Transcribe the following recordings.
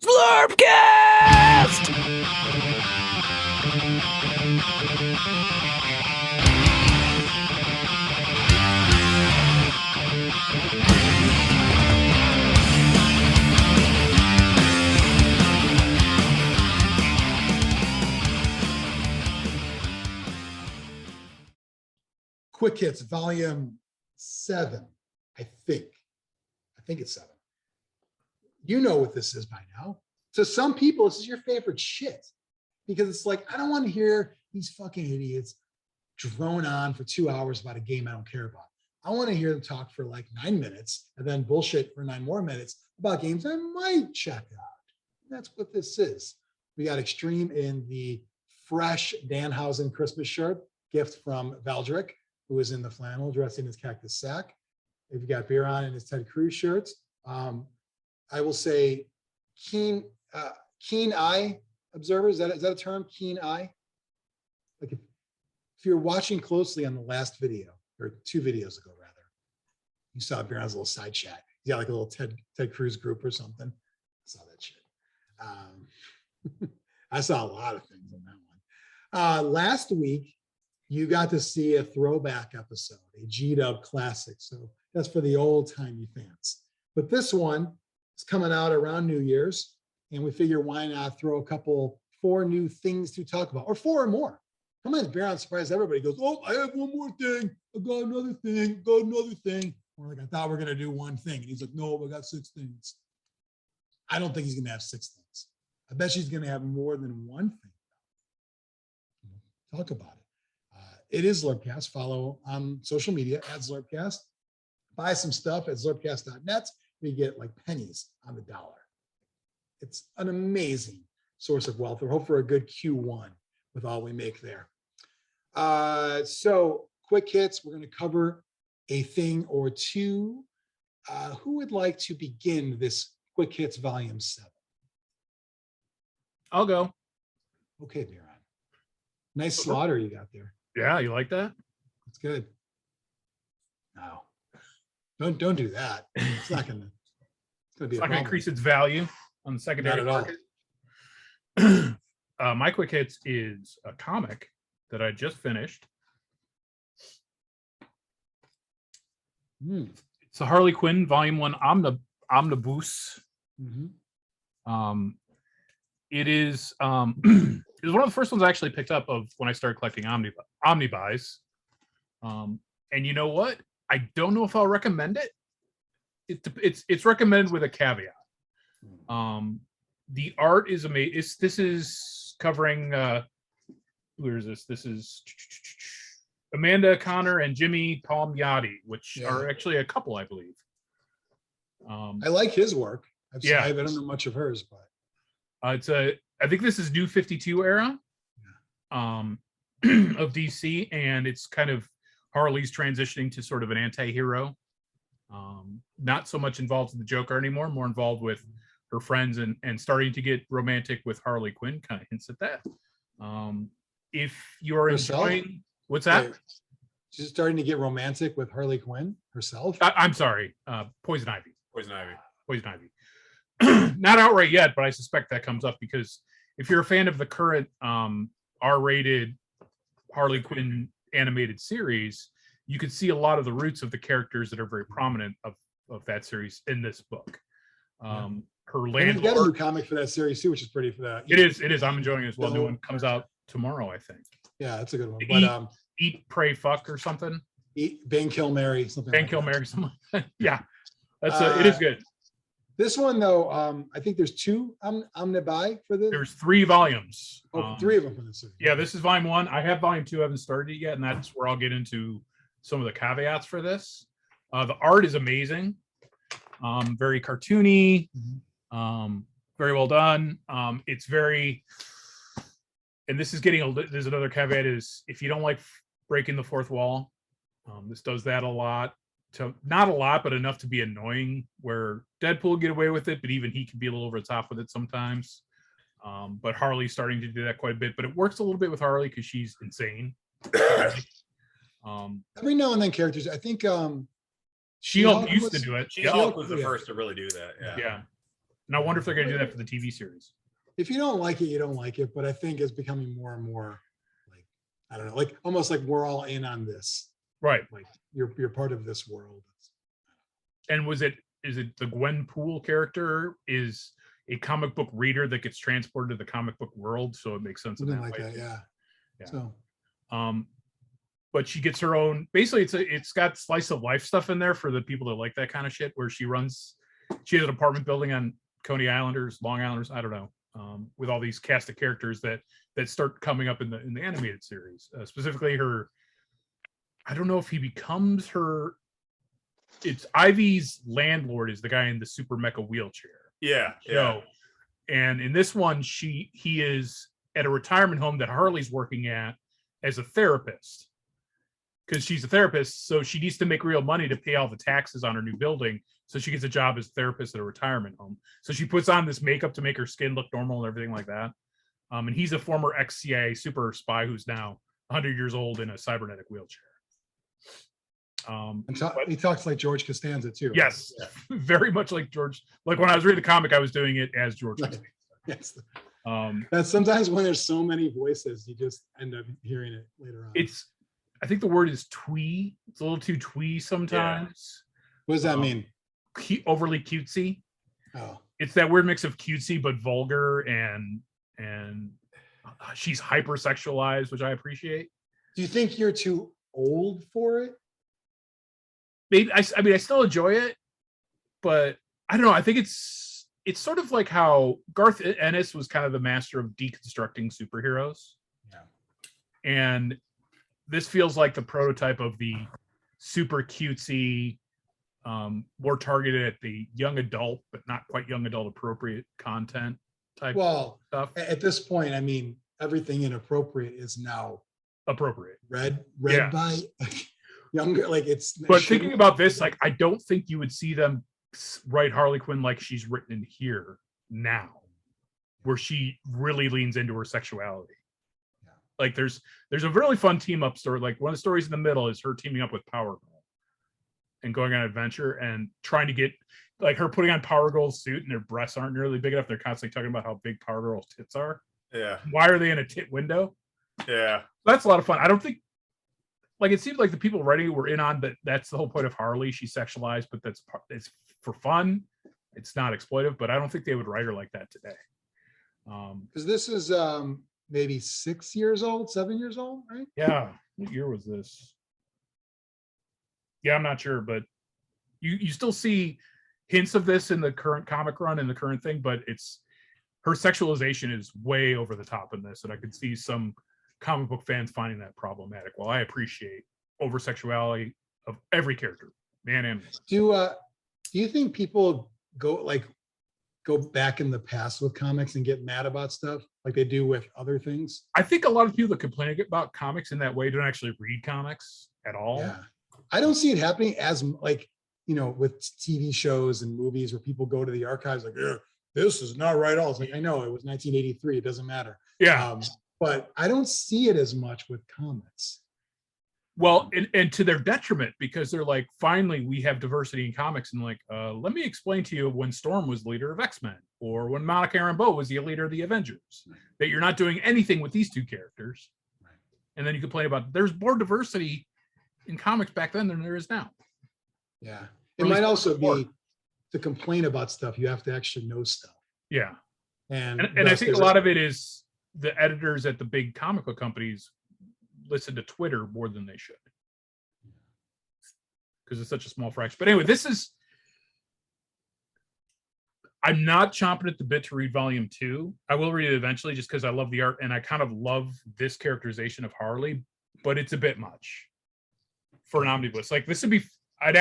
Zlurpcast! KwikHitz Volume 7, I think it's 7. You know what this is by now. To some people, this is your favorite shit because it's like, I don't want to hear these fucking idiots drone on for 2 hours about a game I don't care about. I want to hear them talk for like 9 minutes and then bullshit for 9 more minutes about games I might check out. That's what this is. We got Xtreme in the fresh Danhausen Christmas shirt, gift from Valdric, who is in the flannel dressed in his cactus sack. If you got Biran in his Ted Cruz shirts, I will say keen eye observer. Is that a term? Keen eye? Like if you're watching closely on the last video, or 2 videos ago rather, you saw Biran's little side chat. He got like a little Ted Cruz group or something. I saw that shit. I saw a lot of things on that one. Last week, you got to see a throwback episode, a G-Dub classic. So that's for the old-timey fans. But this one is coming out around New Year's, and we figure why not throw a 4 new things to talk about, or 4 or more. Come on, Biran surprised everybody. Goes, oh, I have one more thing. I got another thing. We're like, I thought we are going to do one thing. And he's like, no, I got 6 things. I don't think he's going to have 6 things. I bet she's going to have more than one thing. Talk about it. It is Zlurpcast. Follow on social media at Zlurpcast. Buy some stuff at zlurpcast.net. We get like pennies on the dollar. It's an amazing source of wealth. We hope for a good Q1 with all we make there. So KwikHitz, we're going to cover a thing or 2. Who would like to begin this KwikHitz Volume 7? I'll go. Okay, Biran. Nice slaughter you got there. Yeah, you like that? That's good. No, don't do that. It's not gonna. It's gonna be. It's not gonna increase its value on the secondary market. My KwikHitz is a comic that I just finished. It's a Harley Quinn Volume 1 Omnibus. It is it was one of the first ones I actually picked up of when I started collecting omnibus. And you know what? I don't know if I'll recommend it. It's recommended with a caveat. The art is amazing. This is covering where is this? This is Amanda Connor and Jimmy Palmiotti, which are actually a couple, I believe. I like his work. I don't know much of hers, but I think this is New 52 era of DC, and it's kind of Harley's transitioning to sort of an anti-hero. Not so much involved in the Joker anymore, more involved with her friends and starting to get romantic with Harley Quinn, kind of hints at that. If you're enjoying, what's that? Wait, she's starting to get romantic with Harley Quinn herself? I'm sorry, Poison Ivy. Not outright yet, but I suspect that comes up because if you're a fan of the current R-rated Harley Quinn animated series, you can see a lot of the roots of the characters that are very prominent of that series in this book. Her landlord. You got a new comic for that series too, which is pretty for that. It is. I'm enjoying it as well. New one comes out tomorrow, I think. Yeah, that's a good one. But Eat, Pray, Fuck or something. Eat, Bang, Kill, Marry, something. Bang, Kill, Marry, something. Yeah, that's it is good. This one though, I think there's 2 omnibi for this. There's 3 volumes. 3 of them for this series. Yeah, this is Volume 1. I have Volume 2. I haven't started it yet, and that's where I'll get into some of the caveats for this. The art is amazing, very cartoony, very well done. It's very, and this is getting there's another caveat is if you don't like breaking the fourth wall, this does that a lot. Not a lot, but enough to be annoying, where Deadpool will get away with it, but even he can be a little over the top with it sometimes. But Harley's starting to do that quite a bit, but it works a little bit with Harley because she's insane. Every now and then characters, I think She-Hulk used to do it. She-Hulk was the first to really do that. Yeah. And I wonder if they're going to do that for the TV series. If you don't like it, you don't like it. But I think it's becoming more and more like, I don't know, like almost like we're all in on this. Right. Like you're part of this world. And is it the Gwen Poole character is a comic book reader that gets transported to the comic book world, so it makes sense in Something that like way. that, yeah. Yeah. So But she gets her own, basically it's got slice of life stuff in there for the people that like that kind of shit, where she has an apartment building on Coney Islanders, Long Islanders, I don't know, with all these cast of characters that start coming up in the animated series. Specifically her, I don't know if he becomes her, it's Ivy's landlord is the guy in the super mecha wheelchair. Yeah. And in this one, he is at a retirement home that Harley's working at as a therapist, because she's a therapist, so she needs to make real money to pay all the taxes on her new building. So she gets a job as a therapist at a retirement home. So she puts on this makeup to make her skin look normal and everything like that. And he's a former ex-CIA super spy who's now 100 years old in a cybernetic wheelchair. he talks like George Costanza too. Yes, very much like George. Like when I was reading the comic, I was doing it as George Costanza. Yes. Um, That's sometimes when there's so many voices, you just end up hearing it later on. I think the word is twee. It's a little too twee sometimes. What does that mean? Overly cutesy. Oh, It's that weird mix of cutesy but vulgar, and she's hypersexualized, which I appreciate. do you think you're too old for it? Maybe I mean I still enjoy it, but I don't know. I think it's sort of like how Garth Ennis was kind of the master of deconstructing superheroes. Yeah. And this feels like the prototype of the super cutesy, more targeted at the young adult, but not quite young adult appropriate content type stuff. At this point, I mean, everything inappropriate is now Appropriate. read Yeah. by younger, like it's. But thinking about this, like I don't think you would see them write Harley Quinn like she's written in here now, where she really leans into her sexuality. Yeah. Like there's a really fun team up story. Like one of the stories in the middle is her teaming up with Power Girl and going on an adventure and trying to get, like, her putting on Power Girl's suit and their breasts aren't nearly big enough. They're constantly talking about how big Power Girl's tits are. Yeah. Why are they in a tit window? Yeah. That's a lot of fun. I don't think, like, it seems like the people writing it were in on that. That's the whole point of Harley. She's sexualized, but it's for fun. It's not exploitive, but I don't think they would write her like that today. Because this is maybe 6 years old, 7 years old, right? Yeah. What year was this? Yeah, I'm not sure, but you still see hints of this in the current comic run and the current thing, but her sexualization is way over the top in this, and I could see some comic book fans finding that problematic. While I appreciate over sexuality of every character, man and woman. Do you think people go back in the past with comics and get mad about stuff like they do with other things? I think a lot of people that complain about comics in that way don't actually read comics at all. Yeah, I don't see it happening as like, with TV shows and movies where people go to the archives like, this is not right. All it's like, I know it was 1983. It doesn't matter. Yeah. But I don't see it as much with comics. Well, and to their detriment, because they're like, finally, we have diversity in comics. And like, let me explain to you when Storm was leader of X-Men, or when Monica Rambeau was the leader of the Avengers, that you're not doing anything with these two characters. Right. And then you complain about there's more diversity in comics back then than there is now. Yeah. It might also be to complain about stuff, you have to actually know stuff. Yeah. And I think a lot of it is the editors at the big comic book companies listen to Twitter more than they should, because it's such a small fraction. But anyway, I'm not chomping at the bit to read volume 2. I will read it eventually just because I love the art and I kind of love this characterization of Harley, but it's a bit much for an omnibus. Like this would be, I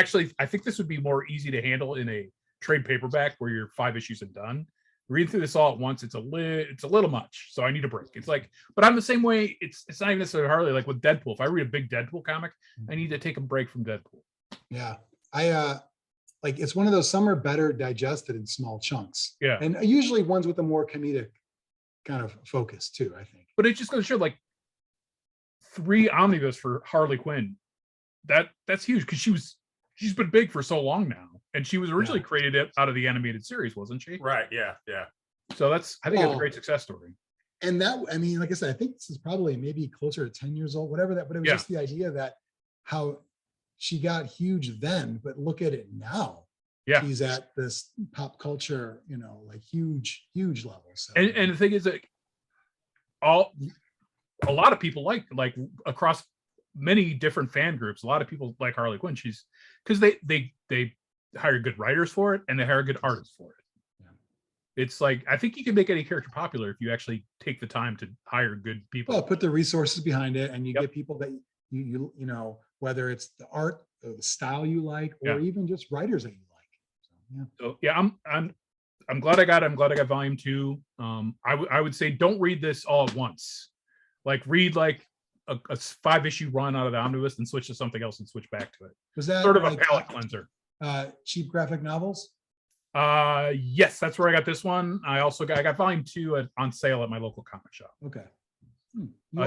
think this would be more easy to handle in a trade paperback where you're 5 issues and done. Reading through this all at once, it's a little much. So I need a break. It's like, but I'm the same way. It's not even necessarily Harley. Like with Deadpool, if I read a big Deadpool comic, I need to take a break from Deadpool. Yeah, I like it's one of those. Some are better digested in small chunks. Yeah, and usually ones with a more comedic kind of focus too, I think. But it just goes to show, like, 3 omnibus for Harley Quinn. That's huge because she was she's been big for so long now, and she was originally created out of the animated series, wasn't she? Right. Yeah. Yeah. So I think it's a great success story. And that, I mean, like I said, I think this is probably maybe closer to 10 years old, whatever that, but it was just the idea that how she got huge then, but look at it now. Yeah. She's at this pop culture, you know, like huge level. So. And the thing is that a lot of people like across many different fan groups, a lot of people like Harley Quinn. She's because they hire good writers for it and they hire good artists for it. It's like, I think you can make any character popular if you actually take the time to hire good people. Well, put the resources behind it, and you get people that you know, whether it's the art or the style you like, or even just writers that you like. So I'm glad I got it. I'm glad I got volume 2. I would say don't read this all at once. Like read like a 5-issue run out of the omnibus and switch to something else and switch back to it. Was that sort of like, a palate cleanser? Cheap graphic novels? Yes, that's where I got this one. I got volume 2 on sale at my local comic shop. Okay.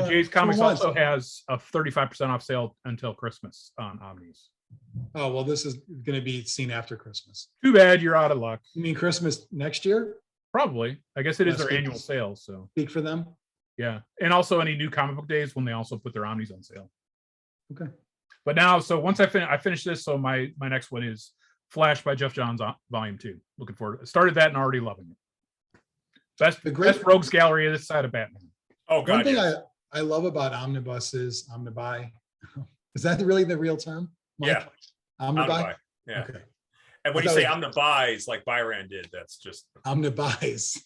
Jay's Comics also has a 35% off sale until Christmas on Omnis. Oh, well, this is going to be seen after Christmas. Too bad, you're out of luck. You mean Christmas next year? Probably. I guess it is their annual sale. So speak for them. Yeah, and also any new comic book days when they also put their Omnis on sale. Okay. But now, so once I finish this, so my next one is Flash by Jeff Johns, volume 2. Looking forward to it. Started that and already loving it. Best rogues gallery this side of Batman. Oh God. One thing I love about omnibuses, omnibuy. Is that really the real term? Mike? Yeah. Omnibuy? Yeah. Okay. And when you say omnibuys, like Biran did, that's just omnibuys.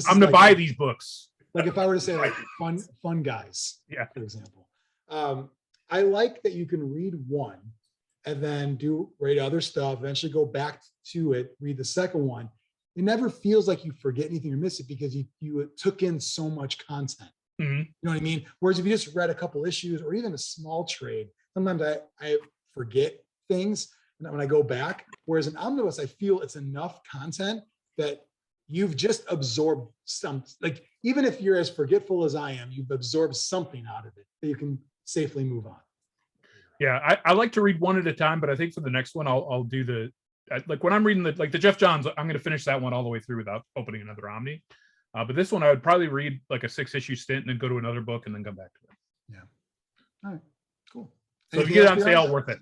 I'm gonna buy these books. Like if I were to say like fun guys, for example. I like that you can read one and then read other stuff, eventually go back to it, read the second one. It never feels like you forget anything or miss it because you took in so much content. Mm-hmm. You know what I mean? Whereas if you just read a couple issues or even a small trade, sometimes I forget things when I go back. Whereas an omnibus, I feel it's enough content that you've just absorbed some, like even if you're as forgetful as I am, you've absorbed something out of it that you can safely move on. Yeah, I like to read one at a time, but I think for the next one, I'll do like when I'm reading the Jeff Johns, I'm going to finish that one all the way through without opening another Omni. But this one, I would probably read like a 6-issue stint and then go to another book and then come back to it. Yeah. All right. Cool. So if you get it on sale, worth it.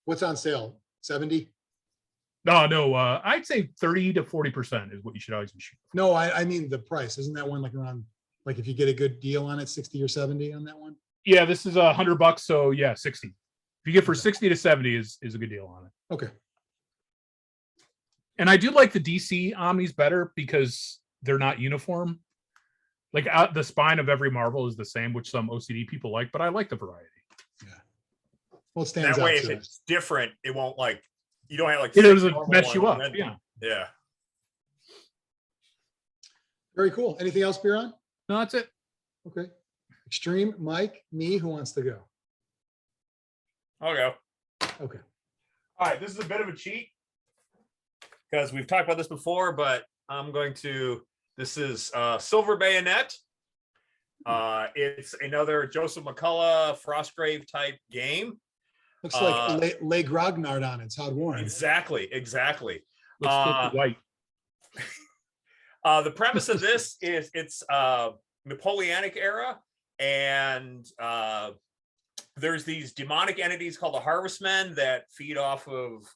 What's on sale? 70? No. I'd say 30 to 40% is what you should always be shooting. No, I mean the price. Isn't that one like around, like if you get a good deal on it, 60 or 70 on that one? Yeah, this is $100. So yeah, 60. If you get for 60 to 70 is a good deal on it. Okay. And I do like the DC Omnis better because they're not uniform. Like the spine of every Marvel is the same, which some OCD people like, but I like the variety. Yeah. Well, it stands that way, out if it's different, it won't like, you don't have like, it doesn't mess you up. Yeah. Yeah. Very cool. Anything else, Biran? No, that's it. Okay. Xtreme, Mike, me, who wants to go? I'll go. Okay. All right. This is a bit of a cheat because we've talked about this before, but this is Silver Bayonet. It's another Joseph McCullough Frostgrave type game. Looks like Le Grognard on it. Todd Warren. Exactly. Looks white. The premise of this is it's Napoleonic era, and there's these demonic entities called the Harvestmen that feed off of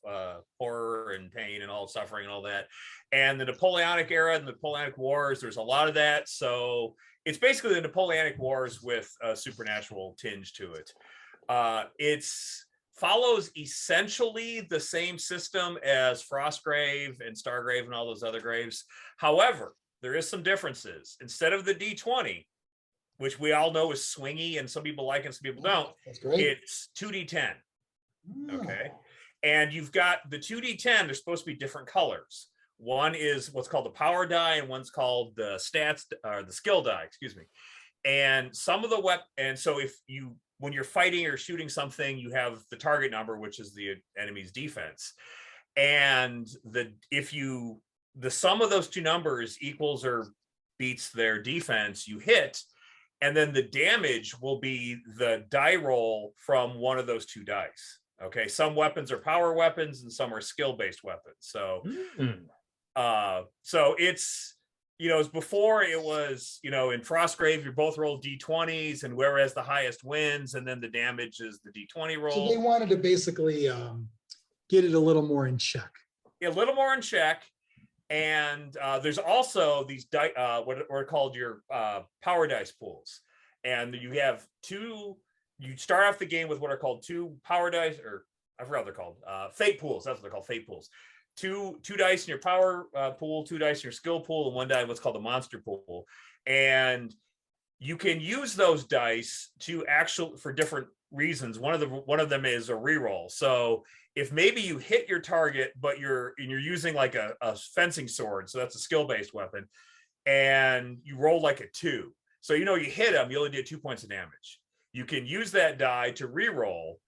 horror and pain and all suffering and all that. And the Napoleonic era and the Napoleonic Wars, there's a lot of that. So it's basically the Napoleonic Wars with a supernatural tinge to it. It's follows essentially the same system as Frostgrave and Stargrave and all those other graves. However, there is some differences. Instead of the D20, which we all know is swingy and some people like and some people don't, That's great. it's 2D10. Okay. And you've got the 2D10, they're supposed to be different colors. One is what's called the power die, and one's called the stats or the skill die, excuse me. And some of the and so when you're fighting or shooting something, you have the target number, which is the enemy's defense. And the sum of those two numbers equals or beats their defense, you hit. and then the damage will be the die roll from one of those 2 dice. Okay, some weapons are power weapons and some are skill-based weapons. So so it's, you know, as before it was, you know, in Frostgrave you both roll d20s and whoever has the highest wins, and then the damage is the d20 roll. So they wanted to basically get it a little more in check. A little more in check. And there's also these what are called your power dice pools, and you have 2. You start off the game with what are called 2 power dice, or I forgot what they're called, fate pools. That's what they're called, fate pools. Two dice in your power pool, 2 dice in your skill pool, and 1 die what's called the monster pool. And you can use those dice to for different reasons. One of them is a reroll. So if maybe you hit your target, but you're using like a fencing sword, so that's a skill-based weapon, and you roll like a 2. So you hit them, you only did 2 points of damage. You can use that die to re-roll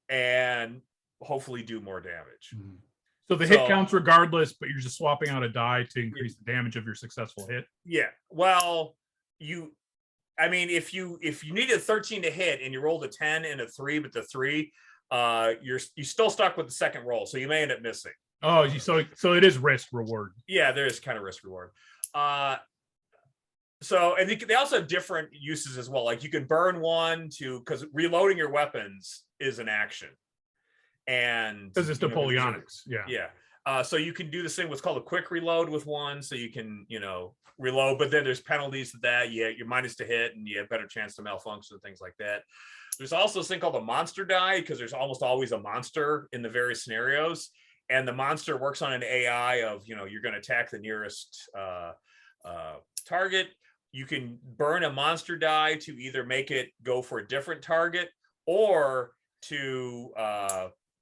and hopefully do more damage. So the hit counts regardless, but you're just swapping out a die to increase the damage of your successful hit. Yeah. Well, if you needed 13 to hit and you rolled a 10 and a 3, but the 3, you're still stuck with the second roll, so you may end up missing. Oh, so it is risk reward. Yeah, there is kind of risk reward. So, and they also have different uses as well. Like you can burn one because reloading your weapons is an action. And because it's Napoleonics. Yeah. So you can do this thing what's called a quick reload with one. So you can, reload, but then there's penalties to that. You're minus to hit and you have better chance to malfunction and things like that. There's also this thing called the monster die, because there's almost always a monster in the various scenarios. And the monster works on an AI of, you're going to attack the nearest target. You can burn a monster die to either make it go for a different target or to,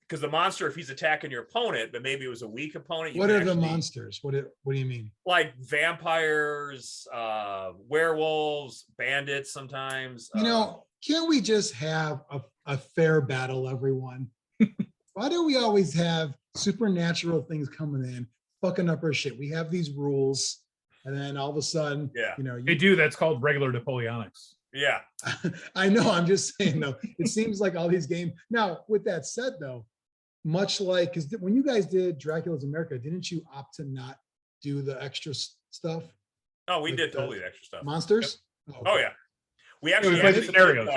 because the monster, if he's attacking your opponent, but maybe it was a weak opponent. What are the monsters? What do you mean? Like vampires, werewolves, bandits sometimes. Can't we just have a fair battle, everyone? Why do we always have supernatural things coming in, fucking up our shit? We have these rules, and then all of a sudden, they do. That's called regular Napoleonics. Yeah. I know. I'm just saying, though, it seems like all these games. Now, with that said, though, much like, because when you guys did Dracula's America, didn't you opt to not do the extra stuff? Oh, we did totally the extra stuff. Monsters? Yep. Oh, yeah. We actually had scenarios,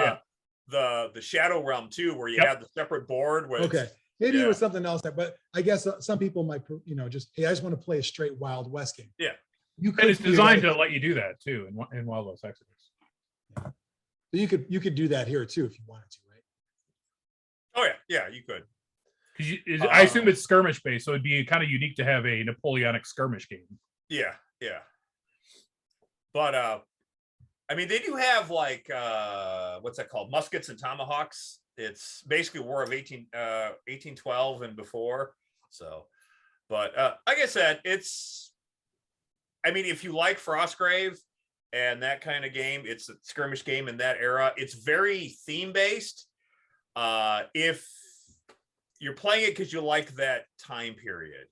the Shadow Realm too, where you have the separate board. Okay. Maybe it was something else but I guess some people might, just, hey, I just want to play a straight Wild West game. Yeah. And it's designed to let you do that too in Wild West Exodus. Yeah. So you could do that here too if you wanted to, right? Oh yeah, yeah, you could. Because I assume it's skirmish based, so it'd be kind of unique to have a Napoleonic skirmish game. Yeah, yeah. But they do have like what's that called? Muskets and Tomahawks. It's basically War of 1812 and before. So, but like I said, it's. If you like Frostgrave and that kind of game, it's a skirmish game in that era. It's very theme based. If you're playing it because you like that time period,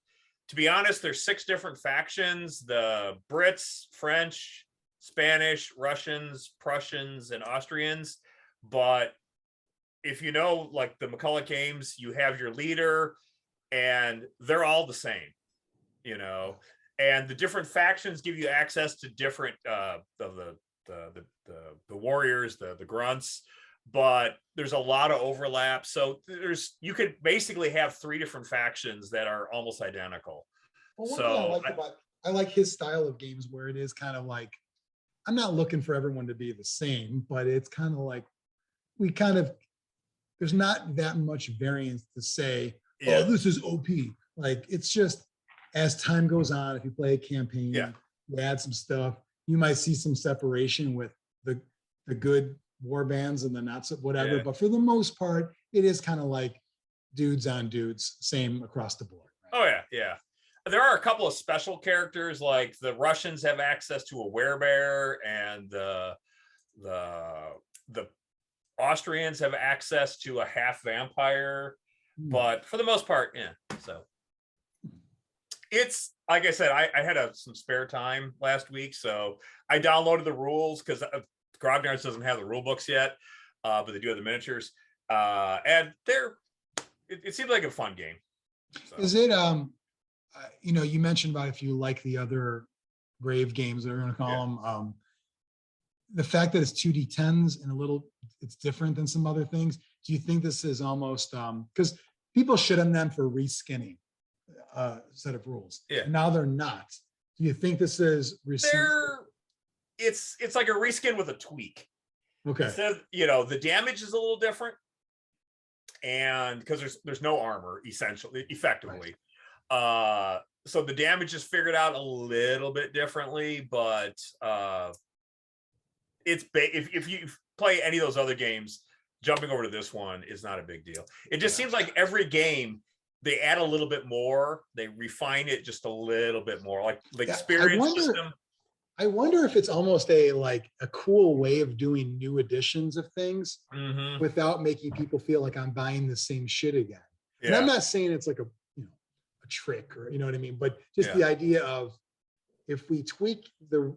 to be honest, there's 6 different factions: the Brits, French, Spanish, Russians, Prussians, and Austrians. But if like the McCulloch games, you have your leader and they're all the same, and the different factions give you access to different the warriors, the grunts, but there's a lot of overlap. So you could basically have 3 different factions that are almost identical. Well, I like his style of games where it is kind of like, I'm not looking for everyone to be the same, but it's kind of like there's not that much variance to say, oh, this is OP. Like, it's just as time goes on, if you play a campaign, you add some stuff, you might see some separation with the good war bands and the not so whatever. But for the most part, it is kind of like dudes on dudes, same across the board. Right? Oh, yeah, yeah. There are a couple of special characters, like the Russians have access to a werebear, and the Austrians have access to a half vampire. But for the most part, so it's like I said, I had some spare time last week, so I downloaded the rules because Grognard's doesn't have the rule books yet, but they do have the miniatures. And it seems like a fun game. So. Is it you mentioned about if you like the other grave games, they're going to call them. The fact that it's 2d10s and it's different than some other things. Do you think this is almost because people shit on them for reskinning set of rules? Yeah. Now they're not. Do you think this is? It's like a reskin with a tweak. Okay. Instead, the damage is a little different, and because there's no armor effectively. Right. So the damage is figured out a little bit differently, but if you play any of those other games, jumping over to this one is not a big deal. It just seems like every game they add a little bit more, they refine it just a little bit more, like the experience system. I wonder if it's almost a cool way of doing new editions of things without making people feel like I'm buying the same shit again. Yeah. And I'm not saying it's like a trick or what I mean, but just the idea of if we tweak the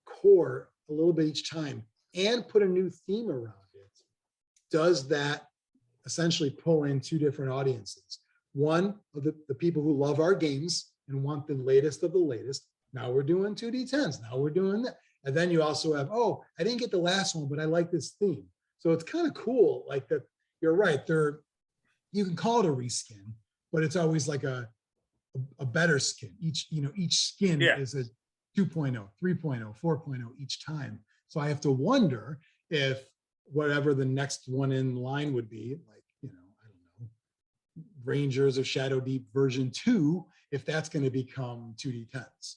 core a little bit each time and put a new theme around it, does that essentially pull in two different audiences? One of the people who love our games and want the latest of the latest. Now we're doing 2d10s. Now we're doing that. And then you also have, I didn't get the last one, but I like this theme. So it's kind of cool. Like that, you're right. You can call it a reskin, but it's always like a better skin. Each skin is a 2.0, 3.0, 4.0 each time. So I have to wonder if whatever the next one in line would be, like, I don't know, Rangers of Shadow Deep version 2, if that's going to become 2d10s.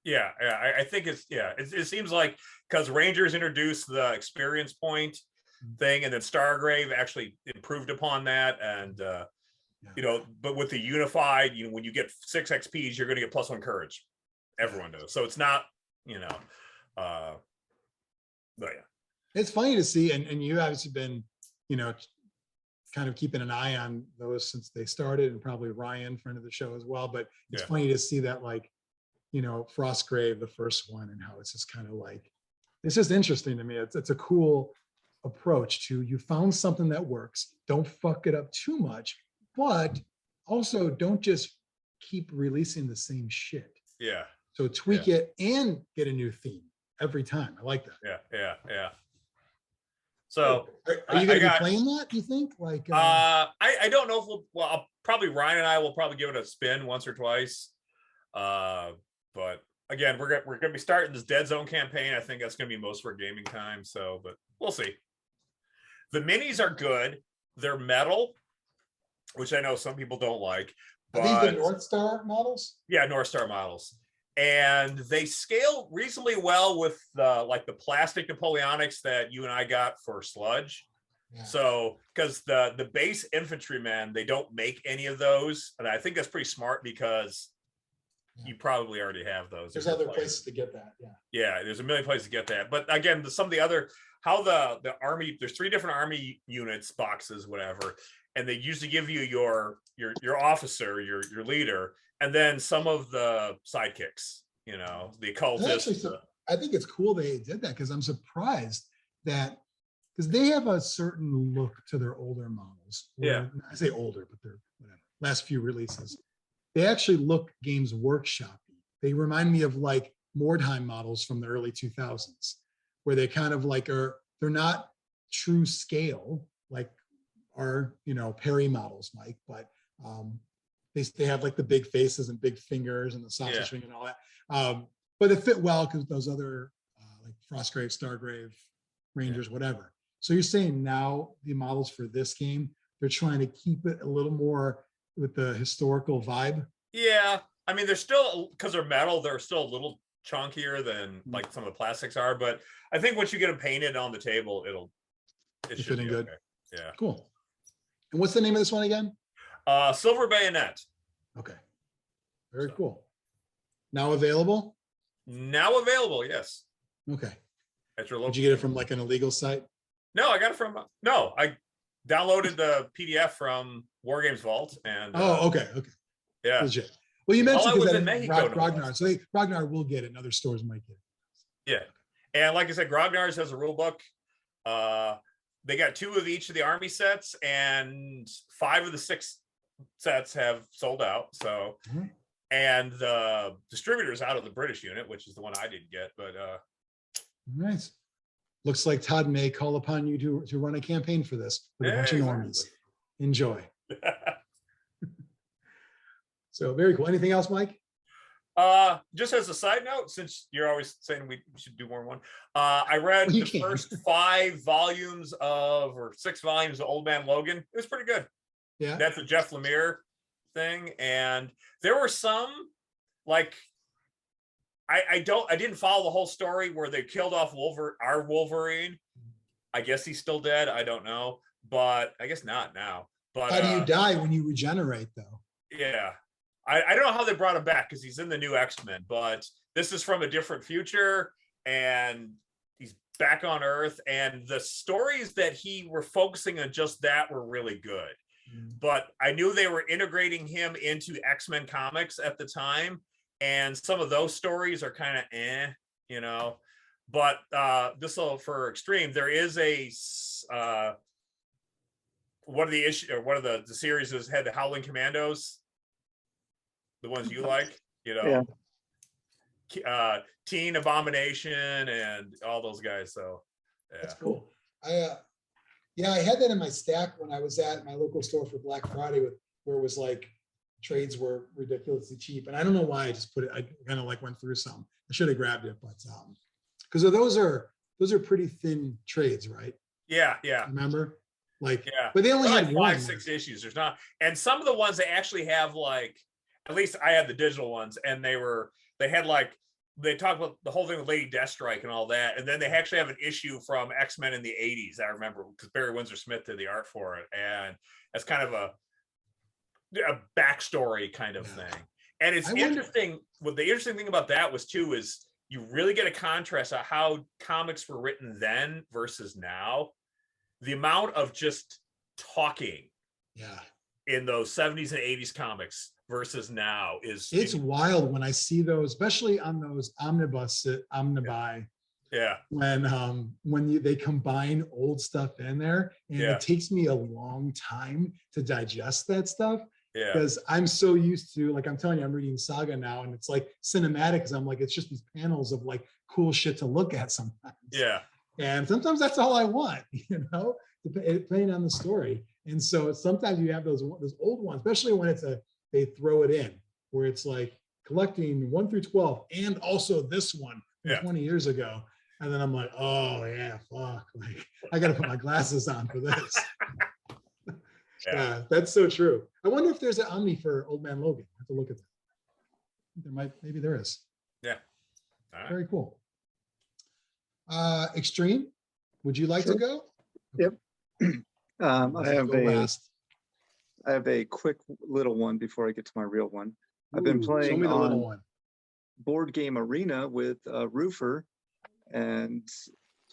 Yeah. I think it seems like because Rangers introduced the experience point thing, and then Stargrave actually improved upon that. And, but with the unified, when you get 6 XPs, you're going to get +1 courage. Everyone does. So it's not, but yeah. It's funny to see. And you've obviously been, kind of keeping an eye on those since they started, and probably Ryan, friend of the show as well. But it's funny to see that, Frostgrave, the first one, and how it's just kind of it's just interesting to me. It's a cool approach to, you found something that works. Don't fuck it up too much, but also don't just keep releasing the same shit. Yeah. So tweak it and get a new theme every time. I like that. Yeah. So are you going to be playing that, do you think? I don't know if I'll probably, Ryan and I will probably give it a spin once or twice. But again, we're going to be starting this Dead Zone campaign. I think that's going to be most of our gaming time. So, but we'll see. The minis are good. They're metal, which I know some people don't like. Are these the North Star models? Yeah, North Star models. And they scale reasonably well with the plastic Napoleonics that you and I got for Sludge. Yeah. So, because the base infantrymen, they don't make any of those. And I think that's pretty smart, because you probably already have those. There's other places to get that. Yeah, there's a million places to get that. But again, some of the other, how the army, there's 3 different army units, boxes, whatever. And they usually give you your officer, your leader, and then some of the sidekicks, the occultists. I think it's cool they did that, because I'm surprised that, because they have a certain look to their older models. I say older, but they're whatever. Last few releases, they actually look Games Workshop-y. They remind me of Mordheim models from the early 2000s, where they kind of they're not true scale like our Perry models, Mike, but they have the big faces and big fingers and the sausage ring and all that. But they fit well because those other Frostgrave, Stargrave, Rangers, whatever. So you're saying now the models for this game, they're trying to keep it a little more with the historical vibe? Yeah. I mean, they're still, because they're metal, they're still a little chunkier than some of the plastics are. But I think once you get them painted on the table, it should be good. Okay. Yeah. Cool. And what's the name of this one again? Silver Bayonet. Okay. Very cool. Now available? Now available, yes. Okay. At your local. Did you get it from an illegal site? No, I got it from, I downloaded the PDF from War Games Vault. And okay. Yeah. Legit. Well, you mentioned in Mexico, Ragnar, so Ragnar will get it, and other stores might get it. Yeah. And like I said, Grognard's has a rule book. They got 2 of each of the army sets, and 5 of the 6 sets have sold out. So, and the distributor's out of the British unit, which is the one I didn't get. But Nice. Looks like Todd may call upon you to run a campaign for this with a bunch of normies. Enjoy. So very cool. Anything else, Mike? Just as a side note, since you're always saying we should do more than one, I read the first 5 volumes or 6 volumes of Old Man Logan. It was pretty good. Yeah, that's a Jeff Lemire thing, and there were some like I didn't follow the whole story where they killed off our Wolverine. I guess he's still dead. I don't know, but I guess not now. But how do you die when you regenerate, though? Yeah. I don't know how they brought him back because he's in the new X-Men, but this is from a different future and he's back on Earth. And the stories that he were focusing on just that were really good. But I knew they were integrating him into X-Men comics at the time. And some of those stories are kind of you know. But this will for Xtreme, there is a one of the issue or one of the series has had the Howling Commandos. The ones you like, you know, Teen Abomination and all those guys. So yeah, that's cool. I had that in my stack when I was at my local store for Black Friday, where it was like trades were ridiculously cheap, and I don't know why I just put it. I kind of like went through some. I should have grabbed it, but because those are pretty thin trades, right? Yeah. Remember, like, yeah, but they only had 5-6 issues. There's not, and some of the ones they actually have like. At least I had the digital ones, and they talk about the whole thing with Lady Deathstrike and all that, and then they actually have an issue from X-Men in the 80s. I remember because Barry Windsor Smith did the art for it, and that's kind of a backstory kind of thing. And it's interesting. What the interesting thing about that was too is you really get a contrast of how comics were written then versus now. The amount of just talking, in those 70s and 80s comics versus now it's wild when I see those, especially on those omnibuy. Yeah. When they combine old stuff in there, and it takes me a long time to digest that stuff. Yeah. Because I'm so used to, like I'm telling you, I'm reading Saga now, and it's like cinematic because I'm like, it's just these panels of like cool shit to look at sometimes. Yeah. And sometimes that's all I want, depending on the story. And so sometimes you have those old ones, especially when they throw it in where it's like collecting 1 through 12 and also this one from 20 years ago. And then I'm like, oh yeah, fuck. Like I got to put my glasses on for this. Yeah, that's so true. I wonder if there's an Omni for Old Man Logan. I have to look at that. Maybe there is. Yeah. All right. Very cool. Xtreme, would you like to go? Yep. I have a quick little one before I get to my real one. I've been playing on Board Game Arena with Roofer and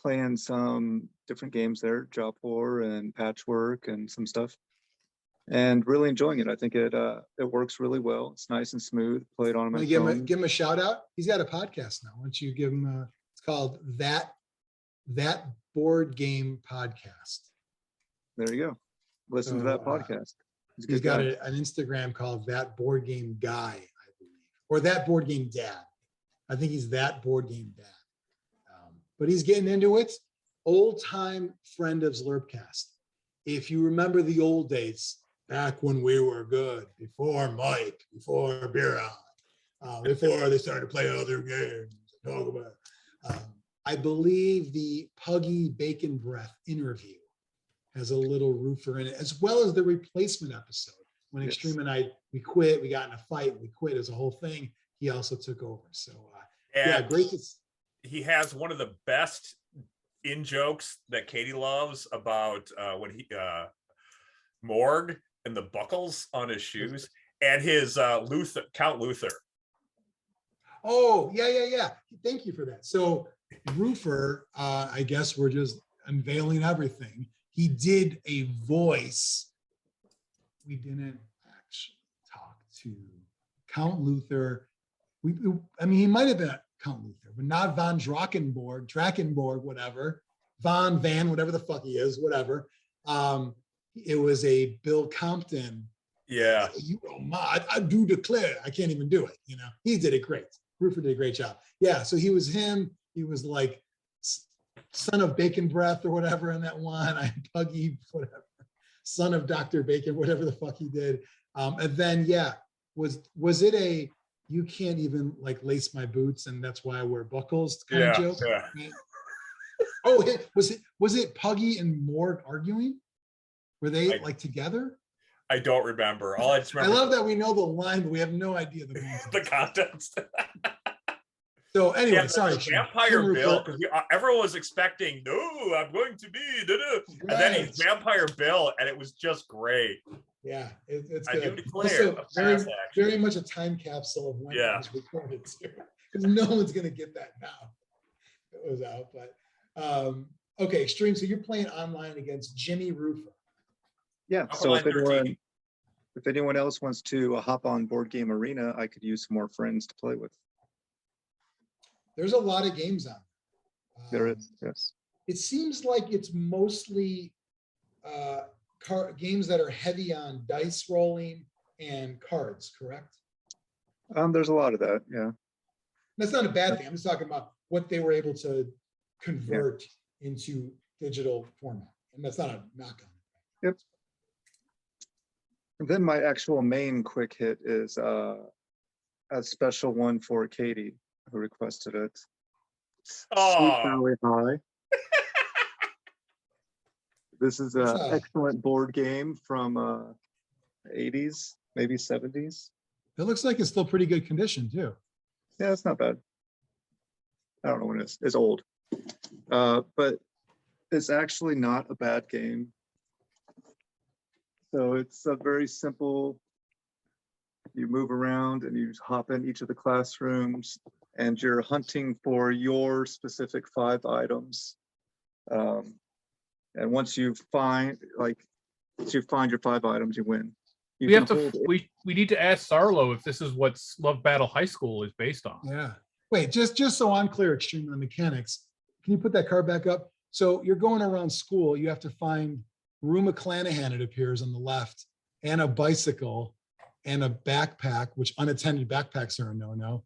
playing some different games there, Job War and Patchwork and some stuff, and really enjoying it. I think it works really well. It's nice and smooth. Play it on my phone. Give him a shout out. He's got a podcast now. Why don't you give him it's called That Board Game Podcast. There you go. Listen to that podcast. He's got an Instagram called That Board Game Guy, I believe, or That Board Game Dad. I think he's That Board Game Dad. But he's getting into it. Old time friend of Zlurpcast. If you remember the old days, back when we were good, before Mike, before Biran, before they started to play other games, talk about. I believe the Puggy Bacon Breath interview has a little Roofer in it, as well as the replacement episode. When Xtreme and I, we quit, we got in a fight, we quit as a whole thing. He also took over. So great. He has one of the best in jokes that Katie loves about when he Morg and the buckles on his shoes and his Count Luther. Oh, yeah. Thank you for that. So Roofer, I guess we're just unveiling everything. He did a voice. We didn't actually talk to Count Luther. He might have been Count Luther. but not Von Drakenborg, whatever, Van, whatever the fuck he is, whatever. It was a Bill Compton. Yeah. You know, I do declare, I can't even do it. You know, he did it great. Roofer did a great job. Yeah, so he was him. He was like son of Bacon Breath or whatever in that one. I Puggy, whatever. Son of Dr. Bacon, whatever the fuck he did. And then, yeah, was it a you can't even like lace my boots and that's why I wear buckles kind of joke? Yeah. Right? Oh, was it Puggy and Morg arguing? Were they like together? I don't remember. All I just remember. I love that we know the line, but we have no idea the context. The context. So anyway, Yeah, sorry. the Vampire Bill. Everyone was expecting, no, I'm going to be. And then he's Vampire Bill, and it was just great. Yeah, it's I good. do declare. Also, very much a time capsule of when it was recorded too, because no one's gonna get that now. It was out, but okay, Xtreme. So you're playing online against Jimmy Roofer. Yeah. So if anyone else wants to hop on Board Game Arena, I could use some more friends to play with. There's a lot of games on there is, yes. It seems like it's mostly games that are heavy on dice rolling and cards, correct? There's a lot of that, yeah. That's not a bad thing. I'm just talking about what they were able to convert into digital format. And that's not a knock on it. Yep. And then my actual main quick hit is a special one for Katie, who requested it. Sweet Valley High. This is an excellent board game from 80s, maybe 70s. It looks like it's still pretty good condition too. Yeah, it's not bad. I don't know when it's old. But it's actually not a bad game. So it's a very simple, you move around and you hop in each of the classrooms and you're hunting for your specific 5 items. And once you find your 5 items, you win. We need to ask Sarlo if this is what Love Battle High School is based on. Yeah. Wait, just so I'm clear, Xtreme, on the mechanics, can you put that card back up? So you're going around school, you have to find Rue McClanahan, it appears, on the left, and a bicycle and a backpack, which unattended backpacks are a no-no.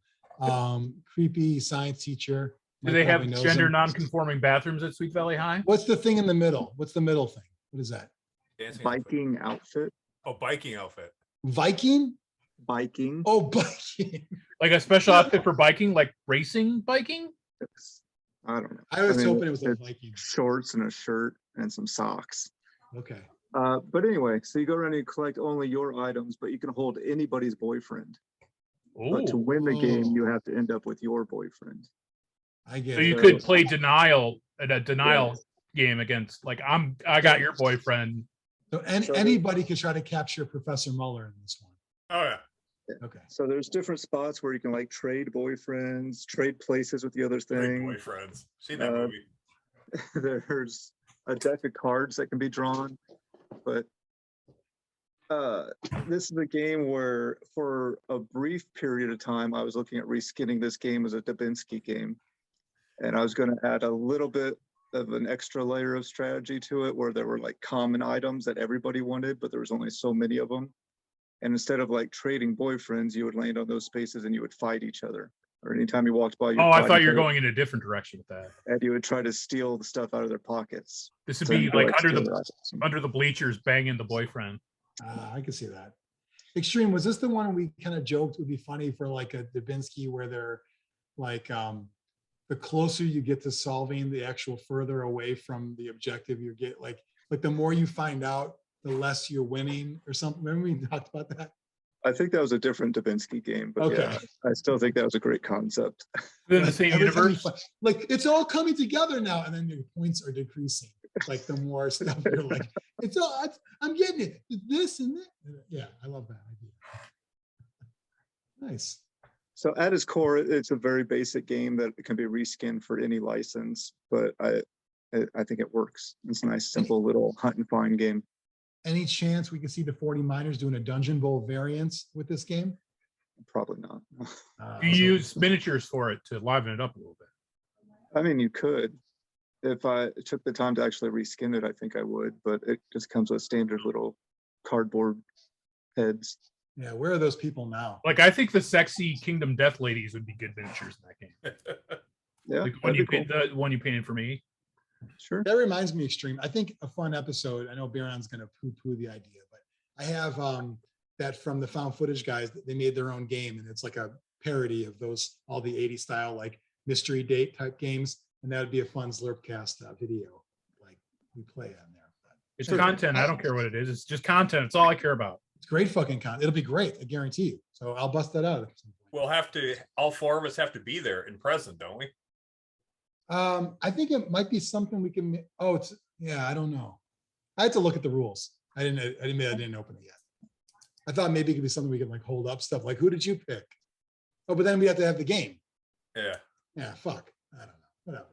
Creepy science teacher. Do they have gender non-conforming bathrooms at Sweet Valley High? What's the thing in the middle? What's the middle thing? What is that? Biking outfit. Oh, biking outfit. Viking? Biking. Oh, biking. Like a special outfit for biking, like racing biking? I don't know. I was hoping it was like Viking. Shorts and a shirt and some socks. Okay. But anyway, so you go around and you collect only your items, but you can hold anybody's boyfriend. Ooh. But to win the game, you have to end up with your boyfriend. I get So it. you could play denial at a denial game against, like, I got your boyfriend. So anybody could try to capture Professor Mueller in this one. Oh yeah. Okay. So there's different spots where you can like trade boyfriends, trade places with the other thing. Boyfriends. See that movie? There's a deck of cards that can be drawn, but this is a game where for a brief period of time I was looking at reskinning this game as a Dubinsky game, and I was going to add a little bit of an extra layer of strategy to it where there were like common items that everybody wanted, but there was only so many of them. And instead of like trading boyfriends, you would land on those spaces and you would fight each other. Or anytime you walked by, I thought you were going in a different direction with that. And you would try to steal the stuff out of their pockets. This would be like under the bleachers banging the boyfriend. I can see that. Xtreme, was this the one we kind of joked would be funny for like a Dubinsky where they're like the closer you get to solving, the actual further away from the objective you get, like the more you find out, the less you're winning or something. Remember we talked about that? I think that was a different Dubinsky game, but yeah, I still think that was a great concept. Within the same universe? Like, it's all coming together now, and then your points are decreasing. Like, the more stuff you're like, I'm getting it. This and that. Yeah, I love that idea. Nice. So at its core, it's a very basic game that can be reskinned for any license, but I think it works. It's a nice, simple little hunt and find game. Any chance we can see the 40 Miners doing a Dungeon Bowl variance with this game? Probably not. You So- use miniatures for it to liven it up a little bit. I mean, you could. If I took the time to actually reskin it, I think I would, but it just comes with standard little cardboard heads. Yeah, where are those people now? Like I think the sexy Kingdom Death ladies would be good miniatures in that game. Yeah, Like when that'd you be cool. the one you painted for me. Sure. That reminds me, Xtreme. I think a fun episode. I know Biran's going to poo-poo the idea, but I have that from the found footage guys. They made their own game, and it's like a parody of those all the 80s style like mystery date type games, and that would be a fun Zlurpcast video, like we play on there. But It's Sure. content. I don't care what it is. It's just content. It's all I care about. it's great fucking content. It'll be great. I guarantee you. So I'll bust that out at some point. We'll have to, all four of us have to be there in present, don't we? I think it might be something we can. Oh, it's yeah. I don't know. I had to look at the rules. I didn't open it yet. I thought maybe it could be something we could like hold up stuff like who did you pick? Oh, but then we have to have the game. Yeah, Yeah, fuck. I don't know. Whatever.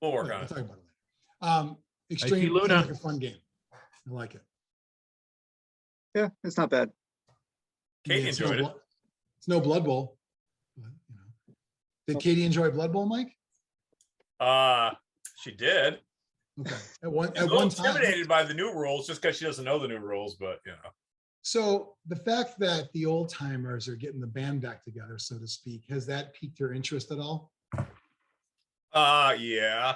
we'll work We'll on it. talk about it later. Extreme see sounds Luna. like a fun game. I like it. Yeah, it's not bad. Katie it's enjoyed it. It's no Blood Bowl. But, you know. Did Katie enjoy Blood Bowl, Mike? She did. Okay. She's a At little one time. intimidated by the new rules just because she doesn't know the new rules, but you know. So the fact that the old timers are getting the band back together, so to speak, has that piqued your interest at all? Yeah.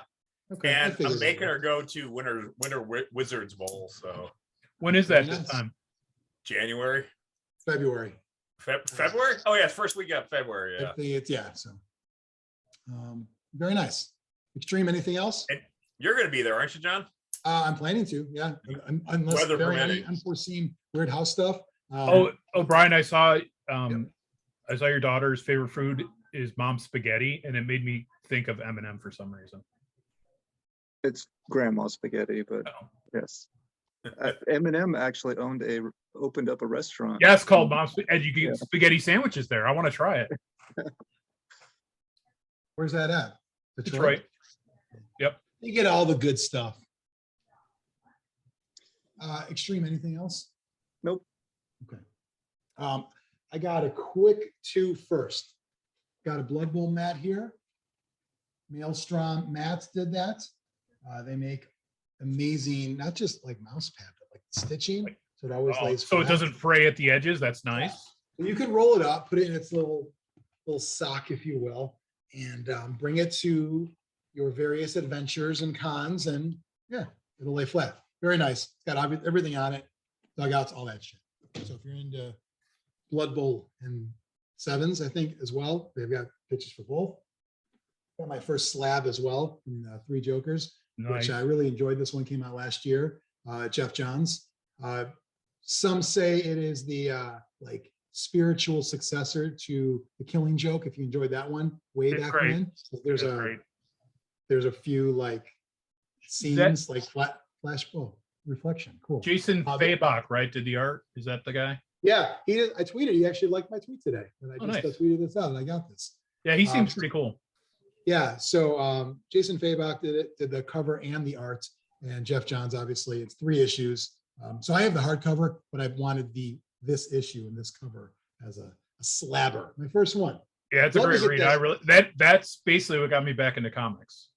Okay. I And figured I'm it making would. her go to Winter Wizards Bowl, so When is that Very this nice. time? January, February. February. Oh yeah, it's first week of February. Yeah, Yeah. So very nice. Extreme. Anything else? you're gonna be there, aren't you, John? I'm planning to. Yeah. Unless Weather there are any permitting. unforeseen weird house stuff. Oh, Brian, I saw your daughter's favorite food is mom's spaghetti, and it made me think of M&M for some reason. It's grandma's spaghetti, but Oh. yes. Eminem actually opened up a restaurant. Yeah, it's called mom's, and you get Yeah. spaghetti sandwiches there. I want to try it. Where's that at? Detroit. Yep. You get all the good stuff. Extreme. Anything else? Nope. Okay. I got a quick two first. Got a Blood Bowl mat here. Maelstrom mats did that. They make amazing, not just like mouse pad, but like stitching. So it always Oh, lays so it flat. doesn't fray at the edges. That's nice. So you can roll it up, put it in its little sock, if you will, and bring it to your various adventures and cons, and yeah, it'll lay flat. Very nice. It's got everything on it, dugouts, all that shit. So if you're into Blood Bowl and sevens, I think as well, they've got pitches for both. Got my first slab as well from Three Jokers, Nice. which I really enjoyed. This one came out last year. Jeff Johns. Some say it is the like spiritual successor to The Killing Joke. If you enjoyed that one way It's back great. when, so That's great. there's a few like scenes like flash reflection. Cool. Jason Uh, Fabach, right? Did the art? Is that the guy? Yeah, he did. I tweeted. He actually liked my tweet today, and I Oh, just nice. tweeted this out. And I got this. Yeah, he seems Um, pretty cool. Yeah. So Jason Fabach did the cover and the art, and Jeff Johns obviously. It's 3 issues. So I have the hardcover, but I wanted this issue and this cover as a slabber. My first one. Yeah, it's a Love great is it read. that- I really that's basically what got me back into comics.